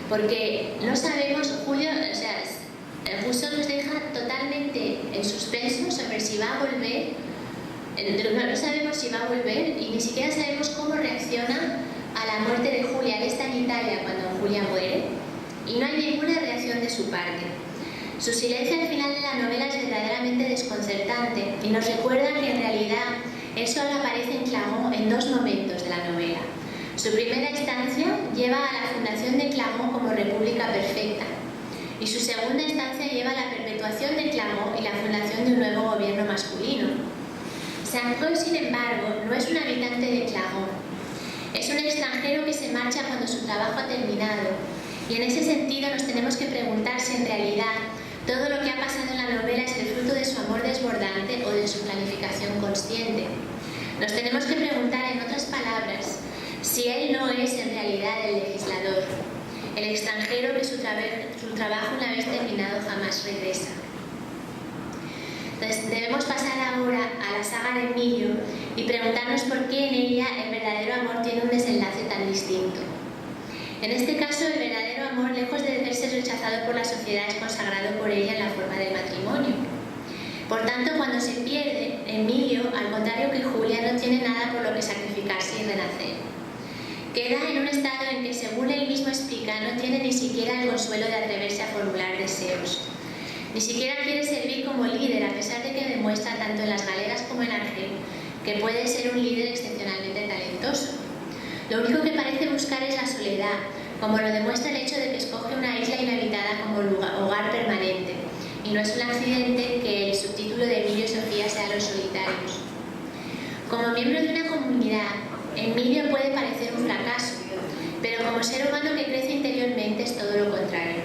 porque no sabemos, Rousseau nos deja totalmente en suspenso sobre si va a volver. No sabemos si va a volver y ni siquiera sabemos cómo reacciona a la muerte de Julia. Él está en Italia cuando Julia muere y no hay ninguna reacción de su parte. Su silencio al final de la novela es verdaderamente desconcertante y nos recuerda que en realidad él solo aparece en Clermont en 2 momentos de la novela. Su primera instancia lleva a la fundación de Clermont como república perfecta y su segunda instancia lleva a la perpetuación de Clermont y la fundación de un nuevo gobierno masculino. Saint-Preux, sin embargo, no es un habitante de Clermont. Es un extranjero que se marcha cuando su trabajo ha terminado, y en ese sentido nos tenemos que preguntar si en realidad todo lo que ha pasado en la novela es el fruto de su amor desbordante o de su planificación consciente. Nos tenemos que preguntar, en otras palabras, si él no es en realidad el legislador, el extranjero que su trabajo, una vez terminado, jamás regresa. Entonces, debemos pasar ahora a la saga de Emilio y preguntarnos por qué en ella el verdadero amor tiene un desenlace tan distinto. En este caso, el verdadero amor, lejos de verse rechazado por la sociedad, es consagrado por ella en la forma del matrimonio. Por tanto, cuando se pierde, Emilio, al contrario que Julia, no tiene nada por lo que sacrificarse y renacer. Queda en un estado en que, según él mismo explica, no tiene ni siquiera el consuelo de atreverse a formular deseos. Ni siquiera quiere servir como líder, a pesar de que demuestra tanto en las galeras como en Argel que puede ser un líder excepcionalmente talentoso. Lo único que parece buscar es la soledad, como lo demuestra el hecho de que escoge una isla inhabitada como hogar permanente, y no es un accidente que el subtítulo de Emilio y Sofía sea Los solitarios. Como miembro de una comunidad, Emilio puede parecer un fracaso, pero como ser humano que crece interiormente es todo lo contrario.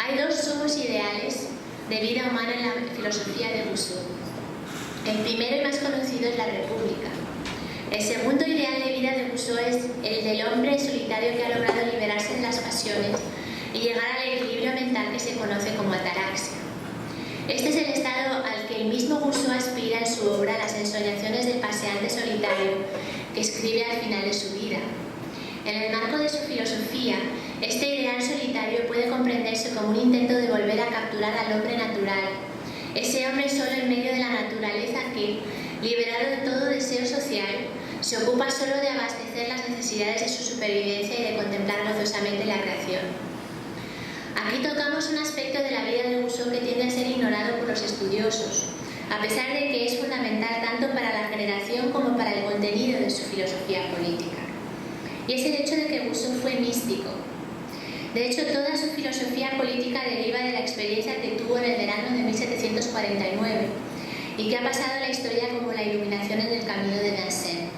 Hay 2 sumos ideales de vida humana en la filosofía de Rousseau. El primero y más conocido es la República. El segundo ideal de vida de Rousseau es el del hombre solitario que ha logrado liberarse de las pasiones y llegar al equilibrio mental que se conoce como ataraxia. Este es el estado al que el mismo Rousseau aspira en su obra Las ensoñaciones del paseante solitario, que escribe al final de su vida. En el marco de su filosofía, Este ideal solitario puede comprenderse como un intento de volver a capturar al hombre natural, ese hombre solo en medio de la naturaleza que, liberado de todo deseo social, se ocupa solo de abastecer las necesidades de su supervivencia y de contemplar gozosamente la creación. Aquí tocamos un aspecto de la vida de Rousseau que tiende a ser ignorado por los estudiosos, a pesar de que es fundamental tanto para la generación como para el contenido de su filosofía política. Y es el hecho de que Rousseau fue místico. De hecho, toda su filosofía política deriva de la experiencia que tuvo en el verano de 1749 y que ha pasado a la historia como la iluminación en el camino de Vincennes.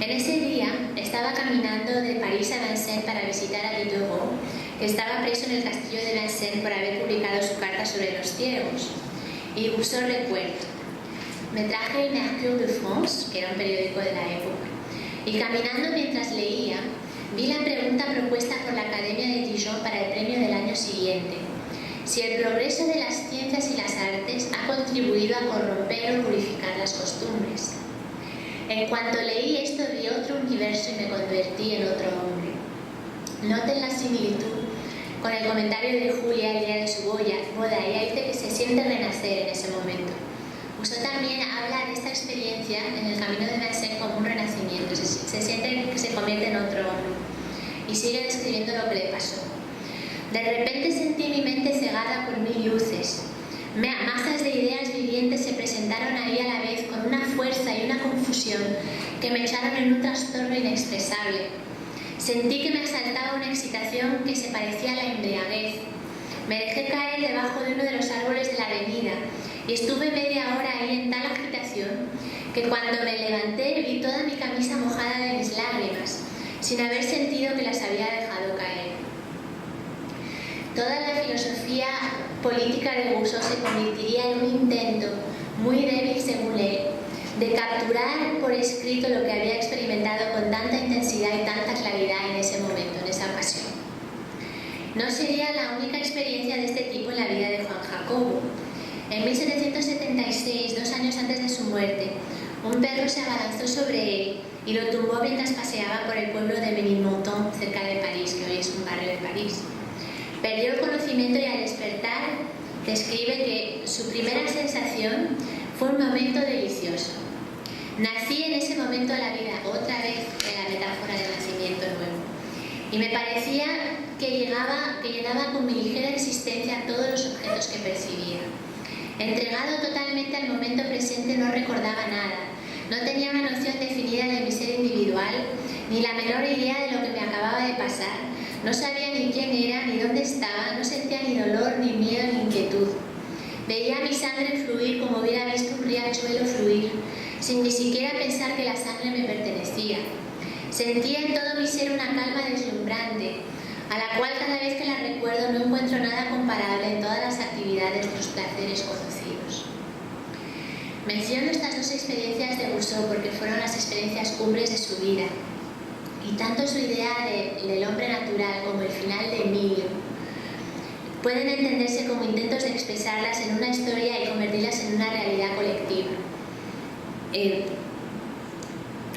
En ese día estaba caminando de París a Vincennes para visitar a Diderot, que estaba preso en el castillo de Vincennes por haber publicado su carta sobre los ciegos. Y Rousseau recuerda: me traje el Mercure de France, que era un periódico de la época, y caminando mientras leía, vi la pregunta propuesta por la Academia de Dijon para el premio del año siguiente: si el progreso de las ciencias y las artes ha contribuido a corromper o purificar las costumbres. En cuanto leí esto, vi otro universo y me convertí en otro hombre. Noten la similitud con el comentario de Julia el día de su boda. Ella dice que se siente renacer en ese momento. Rousseau también habla de esta experiencia en el camino de Vincennes como un renacimiento. Se siente que se convierte en otro hombre. Y sigue describiendo lo que le pasó. De repente sentí mi mente cegada por 1000 luces. Masas de ideas vivientes se presentaron ahí a la vez con una fuerza y una confusión que me echaron en un trastorno inexpresable. Sentí que me asaltaba una excitación que se parecía a la embriaguez. Me dejé caer debajo de uno de los árboles de la avenida y estuve media hora ahí en tal agitación que cuando me levanté vi toda mi camisa mojada de mis lágrimas, sin haber sentido que las había dejado caer. Toda la filosofía política de Rousseau se convertiría en un intento, muy débil según él, de capturar por escrito lo que había experimentado con tanta intensidad y tanta claridad en ese momento, en esa ocasión. No sería la única experiencia de este tipo en la vida de Juan Jacobo. En 1776, 2 años antes de su muerte, un perro se abalanzó sobre él y lo tumbó mientras paseaba por el pueblo de Ménilmontant, cerca de París, que hoy es un barrio de París. Perdió el conocimiento y al despertar describe que su primera sensación fue un momento delicioso. Nací en ese momento a la vida, otra vez en la metáfora del nacimiento nuevo, y me parecía que llenaba con mi ligera existencia todos los objetos que percibía. Entregado totalmente al momento presente, no recordaba nada, no tenía una noción definida de mi ser individual, ni la menor idea de lo que me acababa de pasar. No sabía ni quién era, ni dónde estaba, no sentía ni dolor, ni miedo, ni inquietud. Veía mi sangre fluir como hubiera visto un riachuelo fluir, sin ni siquiera pensar que la sangre me pertenecía. Sentía en todo mi ser una calma deslumbrante, a la cual cada vez que la recuerdo no encuentro nada comparable en todas las actividades de los placeres conocidos. Menciono estas 2 experiencias de Rousseau porque fueron las experiencias cumbres de su vida. Y tanto su idea del hombre natural como el final de Emilio pueden entenderse como intentos de expresarlas en una historia y convertirlas en una realidad colectiva.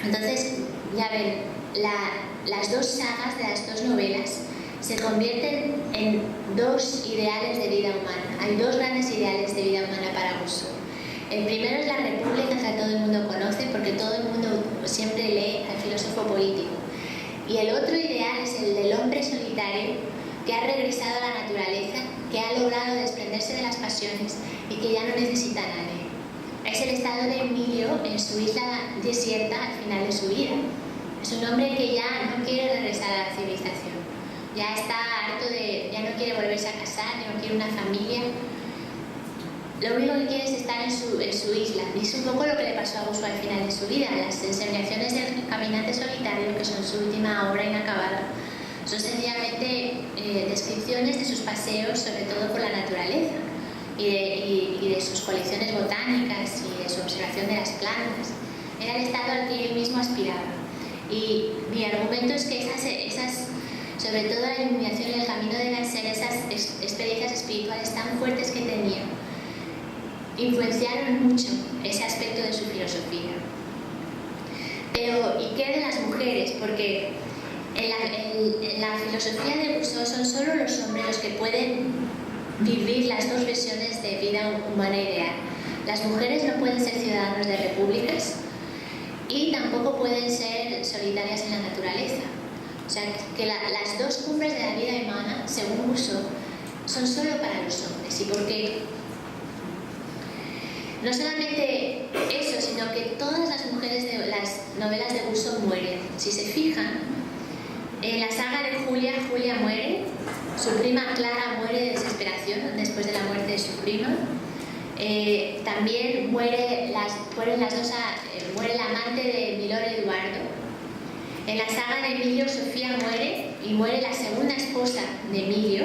Entonces, ya ven, las 2 sagas de las 2 novelas se convierten en 2 ideales de vida humana. Hay 2 grandes ideales de vida humana para Rousseau. El primero es la República, que todo el mundo conoce porque todo el mundo siempre lee al filósofo político. Y el otro ideal es el del hombre solitario que ha regresado a la naturaleza, que ha logrado desprenderse de las pasiones y que ya no necesita a nadie. Es el estado de Emilio en su isla desierta al final de su vida. Es un hombre que ya no quiere regresar a la civilización. Ya está harto ya no quiere volverse a casar, ya no quiere una familia. Lo único que quiere es estar en su isla. Y es un poco lo que le pasó a Rousseau al final de su vida. Las enseñaciones del caminante solitario, que son su última obra inacabada, son sencillamente descripciones de sus paseos, sobre todo por la naturaleza, y de sus colecciones botánicas y de su observación de las plantas. Era el estado al que él mismo aspiraba. Y mi argumento es que esas sobre todo la iluminación y el camino de Vincennes, esas experiencias espirituales tan fuertes que tenía, influenciaron mucho ese aspecto de su filosofía. Pero, ¿y qué de las mujeres? Porque En la filosofía de Rousseau son solo los hombres los que pueden vivir las dos versiones de vida humana ideal. Las mujeres no pueden ser ciudadanos de repúblicas y tampoco pueden ser solitarias en la naturaleza. O sea, que las dos cumbres de la vida humana, según Rousseau, son solo para los hombres. ¿Y por qué? No solamente eso, sino que todas las mujeres de las novelas de Rousseau mueren. Si se fijan, en la saga de Julia, Julia muere, su prima Clara muere de desesperación después de la muerte de su prima. También muere el amante de Milord Eduardo. En la saga de Emilio, Sofía muere y muere la segunda esposa de Emilio.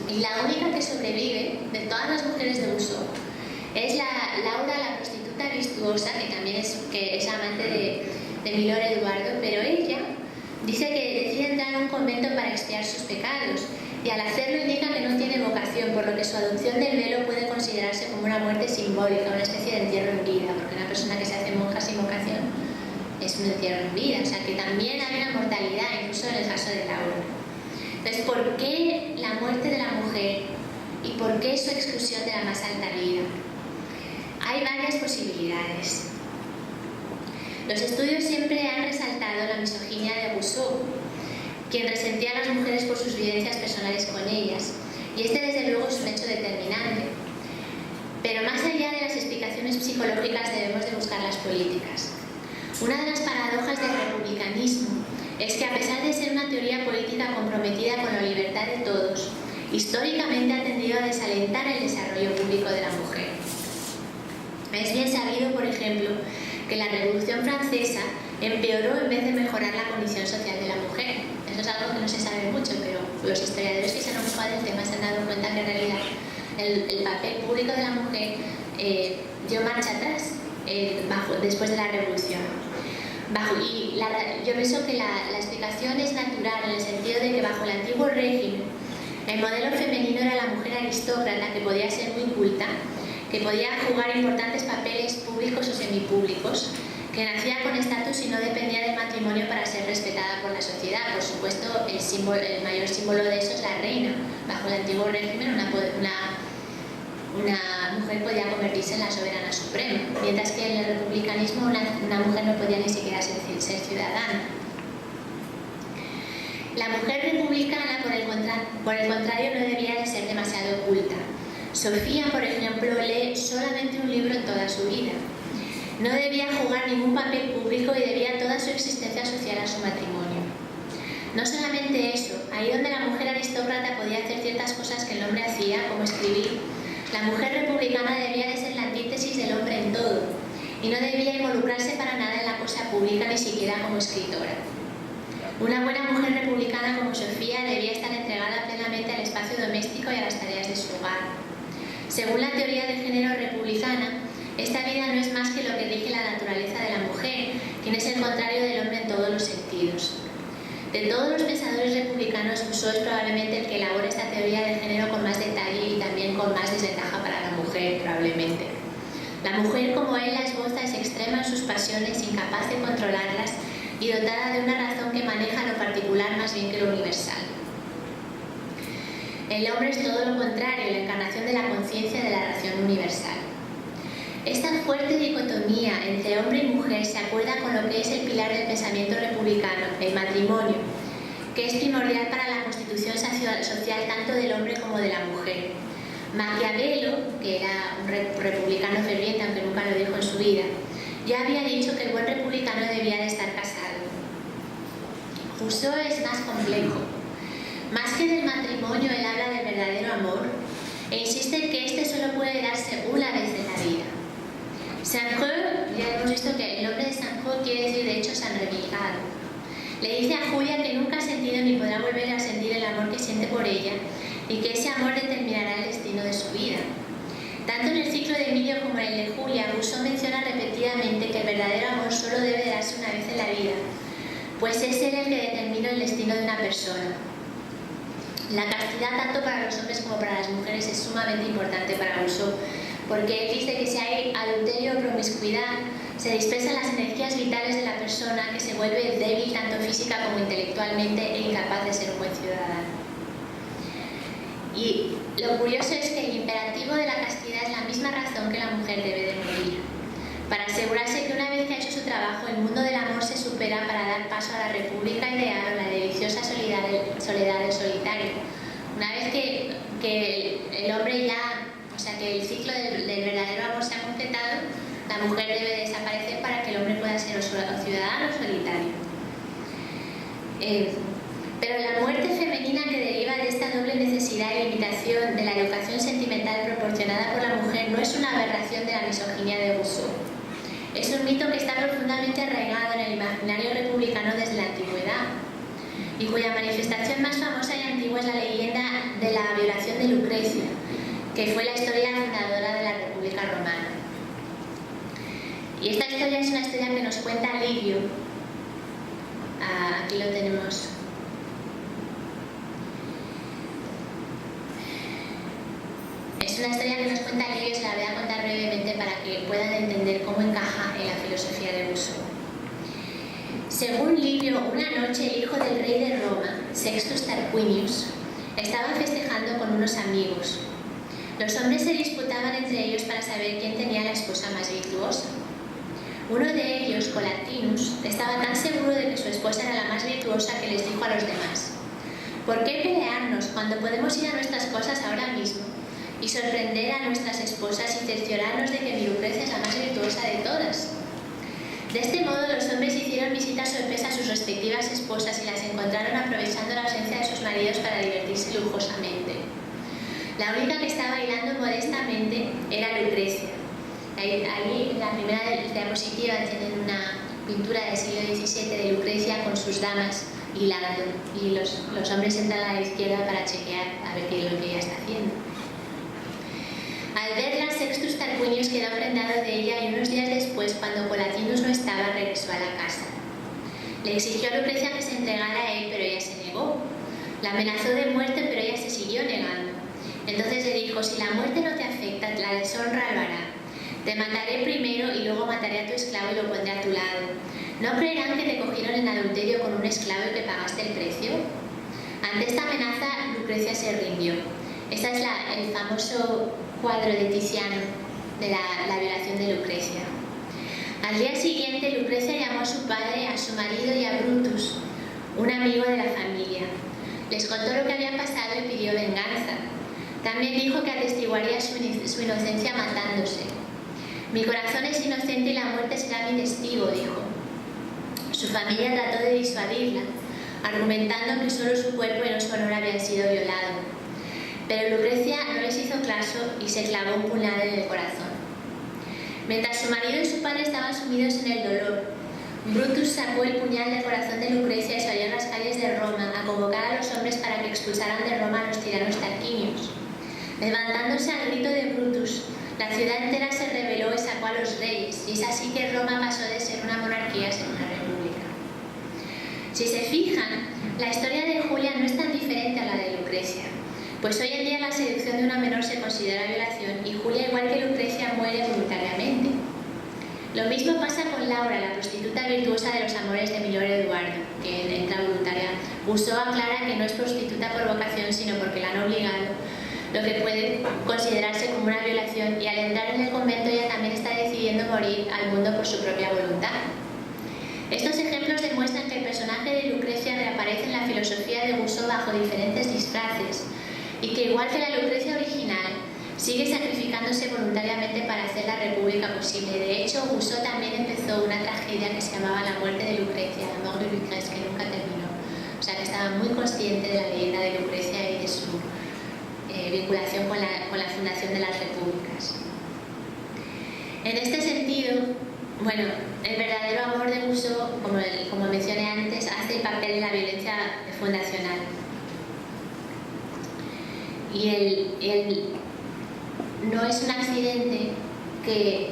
Y la única que sobrevive de todas las mujeres de Rousseau es Laura, la prostituta virtuosa, que también es amante de Milord Eduardo, pero ella dice que decide entrar en un convento para expiar sus pecados y al hacerlo indica que no tiene vocación, por lo que su adopción del velo puede considerarse como una muerte simbólica, una especie de entierro en vida, porque una persona que se hace monja sin vocación es un entierro en vida, o sea que también hay una mortalidad, incluso en el caso de Laura. Entonces, ¿por qué la muerte de la mujer y por qué su exclusión de la más alta vida? Hay varias posibilidades. Los estudios siempre han resaltado la misoginia de Rousseau, quien resentía a las mujeres por sus vivencias personales con ellas, y este desde luego es un hecho determinante. Pero más allá de las explicaciones psicológicas debemos de buscar las políticas. Una de las paradojas del republicanismo es que a pesar de ser una teoría política comprometida con la libertad de todos, históricamente ha tendido a desalentar el desarrollo público de la mujer. Es bien sabido, por ejemplo, que la Revolución Francesa empeoró en vez de mejorar la condición social de la mujer. Eso es algo que no se sabe mucho, pero los historiadores que se han ocupado del tema se han dado cuenta que en realidad el papel público de la mujer dio marcha atrás después de la Revolución. Yo pienso que la explicación es natural en el sentido de que bajo el antiguo régimen el modelo femenino era la mujer aristócrata que podía ser muy culta, que podía jugar importantes papeles públicos o semipúblicos, que nacía con estatus y no dependía del matrimonio para ser respetada por la sociedad. Por supuesto, el mayor símbolo de eso es la reina. Bajo el antiguo régimen, una mujer podía convertirse en la soberana suprema, mientras que en el republicanismo una mujer no podía ni siquiera ser ciudadana. La mujer republicana, por el contrario, no debía de ser demasiado culta. Sofía, por ejemplo, lee solamente un libro en toda su vida. No debía jugar ningún papel público y debía toda su existencia social a su matrimonio. No solamente eso, ahí donde la mujer aristócrata podía hacer ciertas cosas que el hombre hacía, como escribir, la mujer republicana debía de ser la antítesis del hombre en todo y no debía involucrarse para nada en la cosa pública, ni siquiera como escritora. Una buena mujer republicana como Sofía debía estar entregada plenamente al espacio doméstico y a las tareas de su hogar. Según la teoría de género republicana, esta vida no es más que lo que rige la naturaleza de la mujer, quien es el contrario del hombre en todos los sentidos. De todos los pensadores republicanos, Rousseau es probablemente el que elabora esta teoría de género con más detalle y también con más desventaja para la mujer, probablemente. La mujer, como él la esboza, es extrema en sus pasiones, incapaz de controlarlas y dotada de una razón que maneja lo particular más bien que lo universal. El hombre es todo lo contrario, la encarnación de la conciencia de la razón universal. Esta fuerte dicotomía entre hombre y mujer se acuerda con lo que es el pilar del pensamiento republicano, el matrimonio, que es primordial para la constitución social tanto del hombre como de la mujer. Maquiavelo, que era un republicano ferviente, aunque nunca lo dijo en su vida, ya había dicho que el buen republicano debía de estar casado. Rousseau es más complejo. Más que del matrimonio, él habla del verdadero amor e insiste que este solo puede darse una vez en la vida. Saint-Preux, ya hemos visto que el nombre de Saint-Preux quiere decir de hecho sanremilgado. Le dice a Julia que nunca ha sentido ni podrá volver a sentir el amor que siente por ella y que ese amor determinará el destino de su vida. Tanto en el ciclo de Emilio como en el de Julia, Rousseau menciona repetidamente que el verdadero amor solo debe darse una vez en la vida, pues es él el que determina el destino de una persona. La castidad, tanto para los hombres como para las mujeres, es sumamente importante para Rousseau, porque él dice que si hay adulterio o promiscuidad, se dispersan las energías vitales de la persona, que se vuelve débil tanto física como intelectualmente e incapaz de ser un buen ciudadano. Y lo curioso es que el imperativo de la castidad es la misma razón que la mujer debe de morir, para asegurarse que una vez que ha hecho su trabajo, el mundo del amor se supera para dar paso a la república ideal o la deliciosa soledad del solitario. Una vez que el hombre ya, o sea, que el ciclo del verdadero amor se ha completado, la mujer debe desaparecer para que el hombre pueda ser o ciudadano o solitario. Pero la muerte femenina que deriva de esta doble necesidad y limitación de la educación sentimental proporcionada por la mujer no es una aberración de la misoginia de Rousseau. Es un mito que está profundamente arraigado en el imaginario republicano desde la antigüedad y cuya manifestación más famosa y antigua es la leyenda de la violación de Lucrecia, que fue la historia fundadora de la República Romana. Y esta historia es una historia que nos cuenta Livio. Aquí lo tenemos. Es una historia que nos cuenta Livio, se la voy a contar brevemente para que puedan entender cómo encaja en la filosofía de Rousseau. Según Livio, una noche el hijo del rey de Roma, Sextus Tarquinius, estaba festejando con unos amigos. Los hombres se disputaban entre ellos para saber quién tenía la esposa más virtuosa. Uno de ellos, Colatinus, estaba tan seguro de que su esposa era la más virtuosa que les dijo a los demás: ¿por qué pelearnos cuando podemos ir a nuestras cosas ahora mismo y sorprender a nuestras esposas y cerciorarnos de que mi Lucrecia es la más virtuosa de todas? De este modo, los hombres hicieron visita sorpresa a sus respectivas esposas y las encontraron aprovechando la ausencia de sus maridos para divertirse lujosamente. La única que estaba bailando modestamente era Lucrecia. Ahí en la primera diapositiva tienen una pintura del siglo XVII de Lucrecia con sus damas hilando, y los hombres entran a la izquierda para chequear a ver qué es lo que ella está haciendo. Al verla, Sextus Tarquinius quedó prendado de ella y unos días después, cuando Colatinus no estaba, regresó a la casa. Le exigió a Lucrecia que se entregara a él, pero ella se negó. La amenazó de muerte, pero ella se siguió negando. Entonces le dijo: si la muerte no te afecta, la deshonra lo hará. Te mataré primero y luego mataré a tu esclavo y lo pondré a tu lado. ¿No creerán que te cogieron en adulterio con un esclavo y que pagaste el precio? Ante esta amenaza, Lucrecia se rindió. Este es el famoso cuadro de Tiziano de la violación de Lucrecia. Al día siguiente, Lucrecia llamó a su padre, a su marido y a Brutus, un amigo de la familia. Les contó lo que había pasado y pidió venganza. También dijo que atestiguaría su inocencia matándose. Mi corazón es inocente y la muerte será mi testigo, dijo. Su familia trató de disuadirla, argumentando que solo su cuerpo y no su honor habían sido violados. Pero Lucrecia no les hizo caso y se clavó un puñal en el corazón. Mientras su marido y su padre estaban sumidos en el dolor, Brutus sacó el puñal del corazón de Lucrecia y salió a las calles de Roma a convocar a los hombres para que expulsaran de Roma a los tiranos tarquinios. Levantándose al grito de Brutus, la ciudad entera se rebeló y sacó a los reyes, y es así que Roma pasó de ser una monarquía a ser una república. Si se fijan, la historia de Julia no es tan diferente a la de Lucrecia, pues hoy en día la seducción de una menor se considera violación y Julia, igual que Lucrecia, muere voluntariamente. Lo mismo pasa con Laura, la prostituta virtuosa de los amores de mi Lord Eduardo, que entra voluntaria. Rousseau aclara que no es prostituta por vocación, sino porque la han obligado, lo que puede considerarse como una violación, y al entrar en el convento ella también está decidiendo morir al mundo por su propia voluntad. Estos ejemplos demuestran que el personaje de Lucrecia reaparece en la filosofía de Rousseau bajo diferentes disfraces, y que, igual que la Lucrecia original, sigue sacrificándose voluntariamente para hacer la república posible. De hecho, Rousseau también empezó una tragedia que se llamaba La muerte de Lucrecia, La mort de Lucrèce, que nunca terminó. O sea que estaba muy consciente de la leyenda de Lucrecia y de su vinculación con la fundación de las repúblicas. En este sentido, bueno, el verdadero amor de Rousseau, como mencioné antes, hace el papel de la violencia fundacional. Y no es un accidente que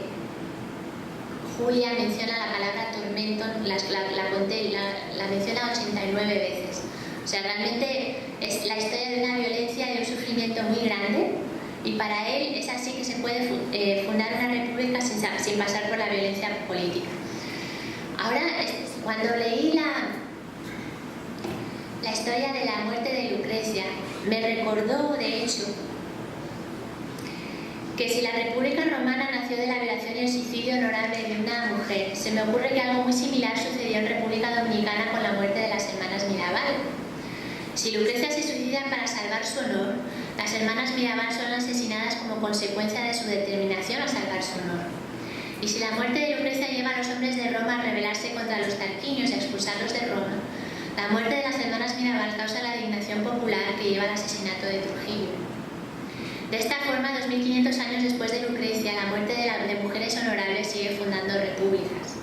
Julia menciona la palabra tormento, la menciona 89 veces. O sea, realmente es la historia de una violencia y de un sufrimiento muy grande y para él es así que se puede fundar una república sin pasar por la violencia política. Ahora, cuando leí la historia de la muerte de Lucrecia, me recordó, de hecho, que si la República Romana nació de la violación y el suicidio honorable de una mujer, se me ocurre que algo muy similar sucedió en República Dominicana con la muerte de las hermanas Mirabal. Si Lucrecia se suicida para salvar su honor, las hermanas Mirabal son asesinadas como consecuencia de su determinación a salvar su honor. Y si la muerte de Lucrecia lleva a los hombres de Roma a rebelarse contra los tarquinios y a expulsarlos de Roma, la muerte de las hermanas Mirabal causa la indignación popular que lleva al asesinato de Trujillo. De esta forma, 2500 años después de Lucrecia, la muerte de mujeres honorables sigue fundando repúblicas.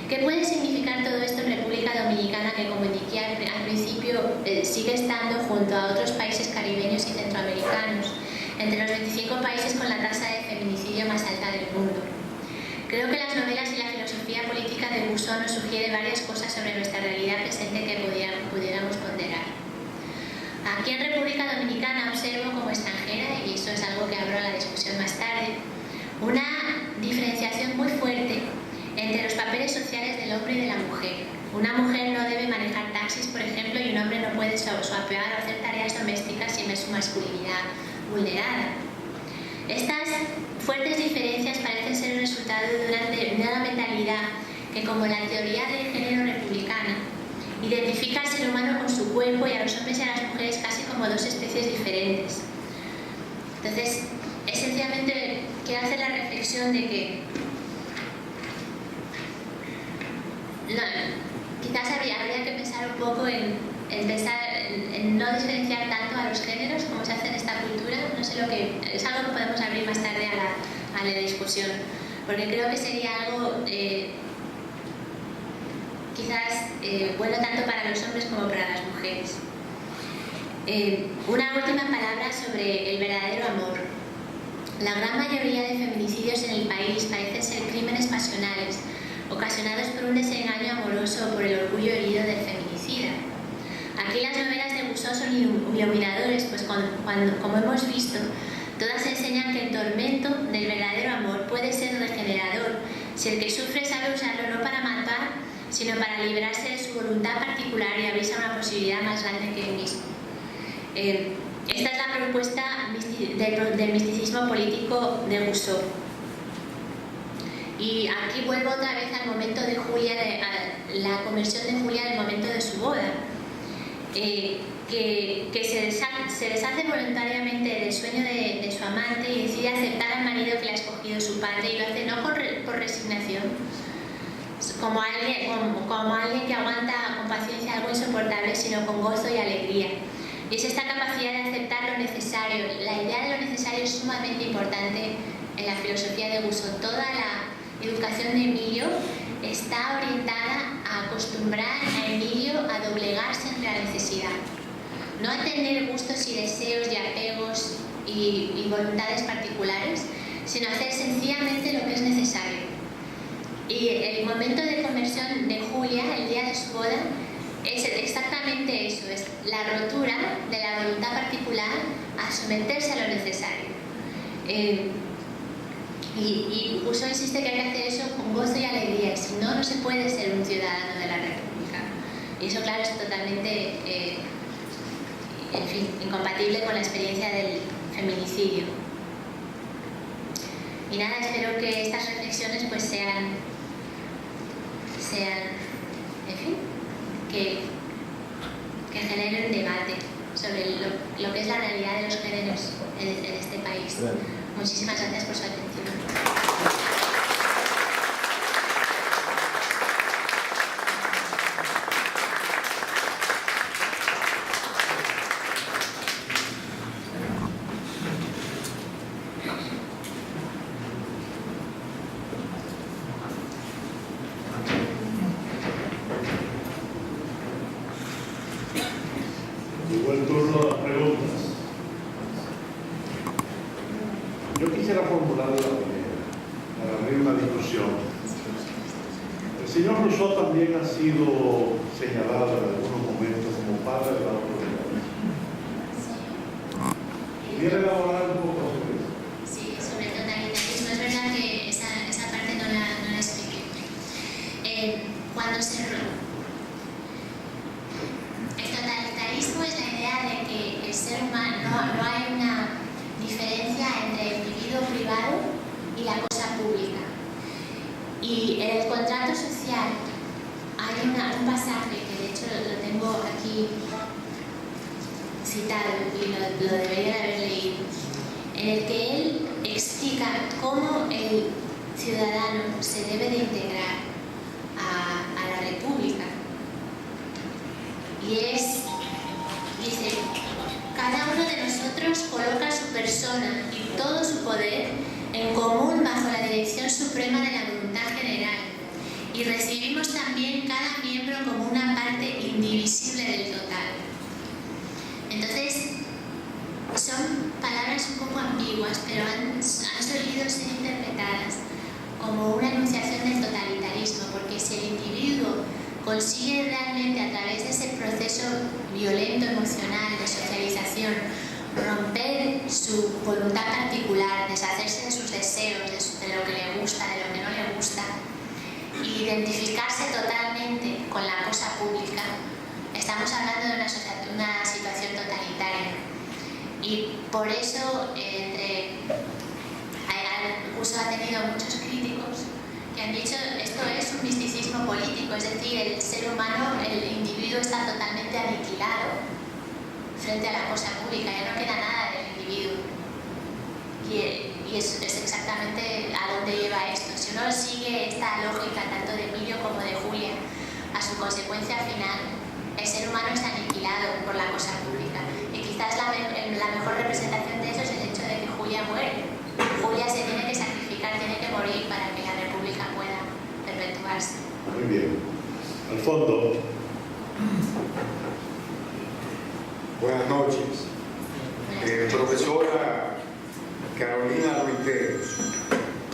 ¿Qué puede significar todo esto en República Dominicana, que, como indiqué al principio, sigue estando junto a otros países caribeños y centroamericanos, entre los 25 países con la tasa de feminicidio más alta del mundo? Creo que las novelas y la filosofía política de Rousseau nos sugiere varias cosas sobre nuestra realidad presente que pudiéramos ponderar. Aquí en República Dominicana observo como extranjera, y eso es algo que abro a la discusión más tarde, una diferenciación muy fuerte entre los papeles sociales del hombre y de la mujer. Una mujer no debe manejar taxis, por ejemplo, y un hombre no puede swapear o hacer tareas domésticas sin ver su masculinidad vulnerada. Estas fuertes diferencias parecen ser el resultado de una mentalidad que, como la teoría de género republicana, identifica al ser humano con su cuerpo y a los hombres y a las mujeres casi como dos especies diferentes. Entonces, esencialmente quiero hacer la reflexión de que quizás habría que pensar un poco en no diferenciar tanto a los géneros como se hace en esta cultura. No sé lo que es algo que podemos abrir más tarde a la discusión, porque creo que sería algo quizás bueno tanto para los hombres como para las mujeres. Una última palabra sobre el verdadero amor. La gran mayoría de feminicidios en el país parecen ser crímenes pasionales, ocasionados por un desengaño amoroso o por el orgullo herido del feminicida. Aquí las novelas de Rousseau son iluminadores, pues como hemos visto, todas enseñan que el tormento del verdadero amor puede ser regenerador si el que sufre sabe usarlo no para matar, sino para liberarse de su voluntad particular y abrirse a una posibilidad más grande que él mismo. Esta es la propuesta del misticismo político de Rousseau. Y aquí vuelvo otra vez al momento de Julia, a la conversión de Julia en el momento de su boda, que se deshace voluntariamente del sueño de su amante y decide aceptar al marido que le ha escogido su padre, y lo hace no por resignación, como alguien que aguanta con paciencia algo insoportable, sino con gozo y alegría. Y es esta capacidad de aceptar lo necesario. La idea de lo necesario es sumamente importante en la filosofía de Rousseau. Toda la educación de Emilio está orientada a acostumbrar a Emilio a doblegarse ante la necesidad, no a tener gustos y deseos y apegos y voluntades particulares, sino a hacer sencillamente lo que es necesario. Y el momento de conversión de Julia, el día de su boda, es exactamente eso, es la rotura de la voluntad particular a someterse a lo necesario. Y Rousseau insiste que hay que hacer eso con gozo y alegría, si no, no se puede ser un ciudadano de la República. Y eso, claro, es totalmente incompatible con la experiencia del feminicidio. Y nada, espero que estas reflexiones pues sean en fin, que generen debate sobre lo que es la realidad de los géneros en este país. Muchísimas gracias por su atención. Llegó el turno de las preguntas. Yo quisiera formular la primera, para abrir una discusión. El señor Rousseau también ha sido señalado en algunos momentos como padre de la autoridad. ¿Quiere elaborar un poco? Y en el contrato social hay un pasaje que de hecho lo tengo aquí citado y lo deberían haber leído, en el que él explica cómo el ciudadano se debe de integrar a la República. Y dice, cada uno de nosotros coloca su persona y todo su poder en común bajo la dirección suprema de la voluntad general, y recibimos también cada miembro como una parte indivisible del total. Entonces, son palabras un poco ambiguas, pero han solido ser interpretadas como una enunciación del totalitarismo, porque si el individuo consigue realmente, a través de ese proceso violento emocional de socialización, romper su voluntad particular, deshacerse de sus deseos, de lo que le gusta, de lo que no le gusta, e identificarse totalmente con la cosa pública, estamos hablando de una situación totalitaria. Y por eso Rousseau ha tenido muchos críticos que han dicho esto es un misticismo político, es decir, el ser humano, el individuo está totalmente aniquilado frente a la cosa pública, ya no queda nada del individuo. Y es exactamente a dónde lleva esto. Si uno sigue esta lógica tanto de Emilio como de Julia, a su consecuencia final, el ser humano está aniquilado por la cosa pública. Y quizás la mejor representación de eso es el hecho de que Julia muere. Julia se tiene que sacrificar, tiene que morir para que la República pueda perpetuarse. Muy bien. Al fondo. Buenas noches. Profesora Carolina Ruiteros,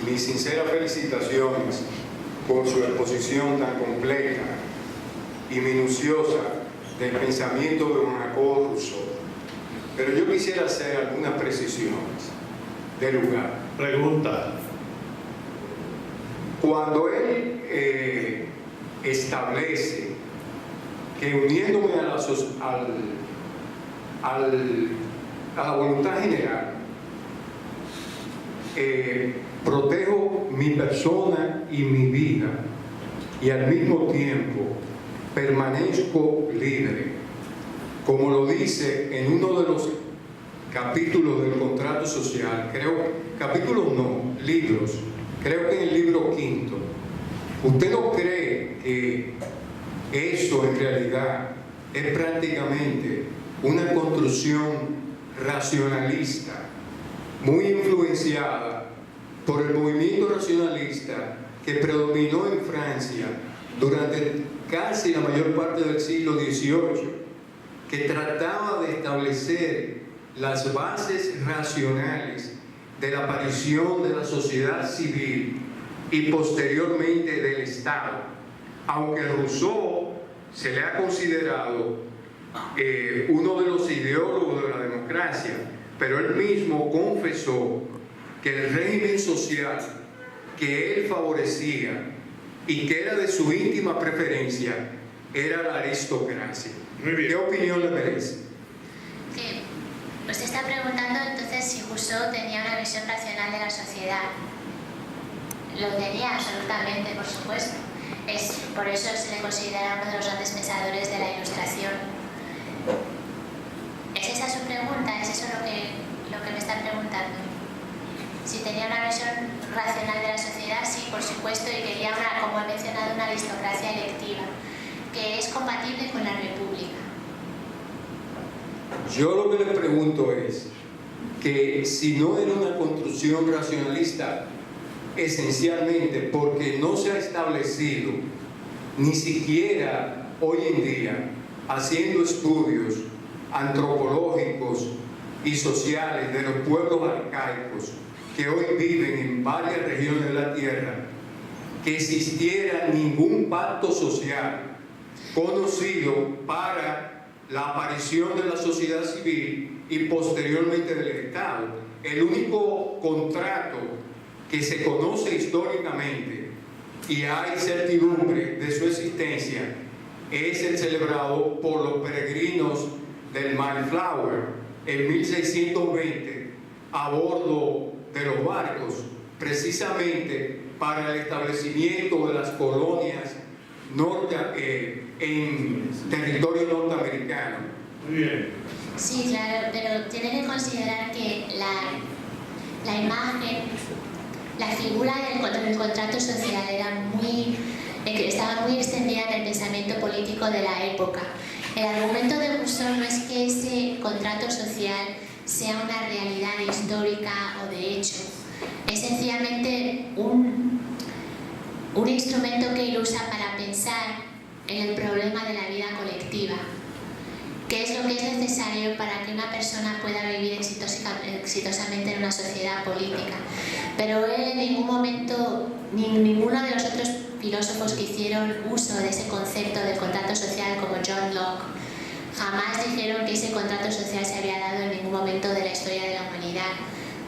mis sinceras felicitaciones por su exposición tan completa y minuciosa del pensamiento de don Jacobo Rousseau. Pero yo quisiera hacer algunas precisiones de lugar. Pregunta. Cuando él establece que uniéndome a la voluntad general, protejo mi persona y mi vida y al mismo tiempo permanezco libre, como lo dice en uno de los capítulos del contrato social, libros, creo que en el libro 5. ¿Usted no cree que eso en realidad es prácticamente una construcción racionalista muy influenciada por el movimiento racionalista que predominó en Francia durante casi la mayor parte del siglo XVIII, que trataba de establecer las bases racionales de la aparición de la sociedad civil y posteriormente del Estado? Aunque Rousseau se le ha considerado uno de los ideólogos de la democracia, pero él mismo confesó que el régimen social que él favorecía y que era de su íntima preferencia era la aristocracia. Muy bien. ¿Qué opinión le merece? Sí. Usted está preguntando entonces si Rousseau tenía una visión racional de la sociedad. Lo tenía absolutamente, por supuesto. Por eso se le considera uno de los grandes pensadores de la Ilustración. ¿Es esa su pregunta? ¿Es eso lo que me está preguntando? Si tenía una visión racional de la sociedad, sí, por supuesto, y quería como he mencionado, una aristocracia electiva, que es compatible con la República. Yo lo que le pregunto es que si no era una construcción racionalista, esencialmente porque no se ha establecido, ni siquiera hoy en día, haciendo estudios antropológicos y sociales de los pueblos arcaicos que hoy viven en varias regiones de la Tierra, que existiera ningún pacto social conocido para la aparición de la sociedad civil y posteriormente del Estado. El único contrato que se conoce históricamente y hay certidumbre de su existencia es el celebrado por los peregrinos del Mayflower en 1620 a bordo de los barcos, precisamente para el establecimiento de las colonias en territorio norteamericano. Muy bien. Sí, claro, pero tiene que considerar que la imagen, la figura del contrato social estaba muy extendida en el pensamiento político de la época. El argumento de Rousseau no es que ese contrato social sea una realidad histórica o de hecho, es sencillamente un instrumento que él usa para pensar en el problema de la vida colectiva. ¿Qué es lo que es necesario para que una persona pueda vivir exitosamente en una sociedad política? Pero él en ningún momento, ninguno de los otros filósofos que hicieron uso de ese concepto del contrato social, como John Locke, jamás dijeron que ese contrato social se había dado en ningún momento de la historia de la humanidad,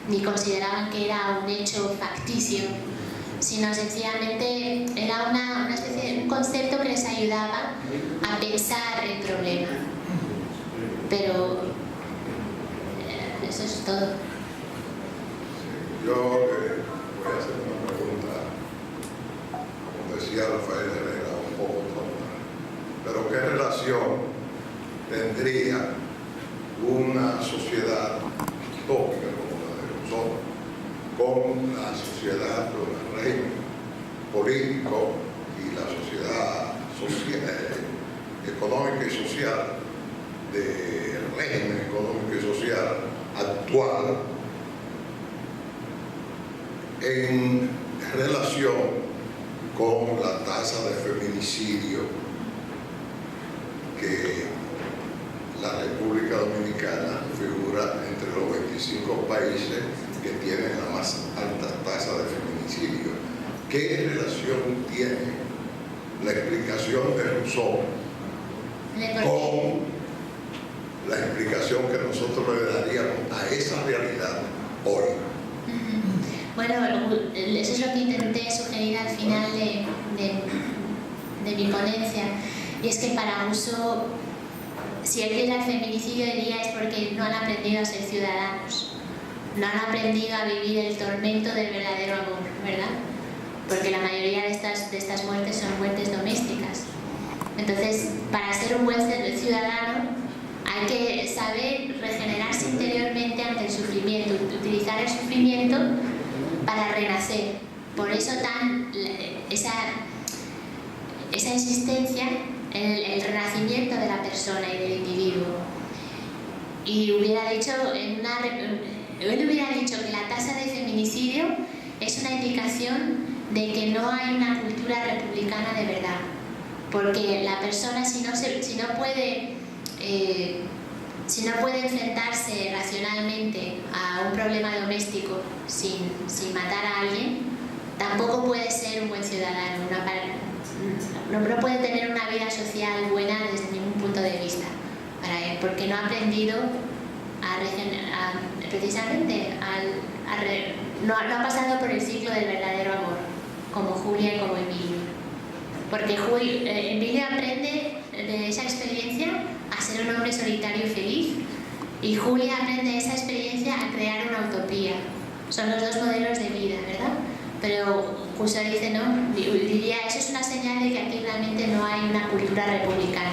ni consideraban que era un hecho facticio, sino sencillamente era una especie de un concepto que les ayudaba a pensar el problema. Pero eso es todo. Yo voy a hacer una pregunta, como decía Rafael Herrera, un poco tonta, pero ¿qué relación tendría una sociedad utópica como la de nosotros con la sociedad, con el régimen político y la sociedad económica y social del régimen económico y social actual en relación con la tasa de feminicidio que la República Dominicana figura entre los 25 países que tienen la más alta tasa de feminicidio? ¿Qué relación tiene la explicación de Rousseau con la explicación que nosotros le daríamos a esa realidad hoy? Bueno, eso es lo que intenté sugerir al final de mi ponencia, y es que para Rousseau, si él quiere el feminicidio, diría es porque no han aprendido a ser ciudadanos, no han aprendido a vivir el tormento del verdadero amor, ¿verdad? Porque la mayoría de estas muertes son muertes domésticas. Entonces, para ser un buen ciudadano hay que saber regenerarse interiormente ante el sufrimiento, utilizar el sufrimiento para renacer. Por eso esa insistencia en el renacimiento de la persona y del individuo. Y él hubiera dicho que la tasa de feminicidio es una indicación de que no hay una cultura republicana de verdad, porque la persona si no puede enfrentarse racionalmente a un problema doméstico sin matar a alguien, tampoco puede ser un buen ciudadano, no puede tener una vida social buena desde ningún punto de vista para él, porque no ha aprendido no ha pasado por el ciclo del verdadero amor, como Julia y como Emilio. Porque Emilio aprende de esa experiencia a ser un hombre solitario y feliz, y Julia aprende de esa experiencia a crear una utopía. Son los dos modelos de vida, ¿verdad? Pero Rousseau dice, no, diría, eso es una señal de que aquí realmente no hay una cultura republicana.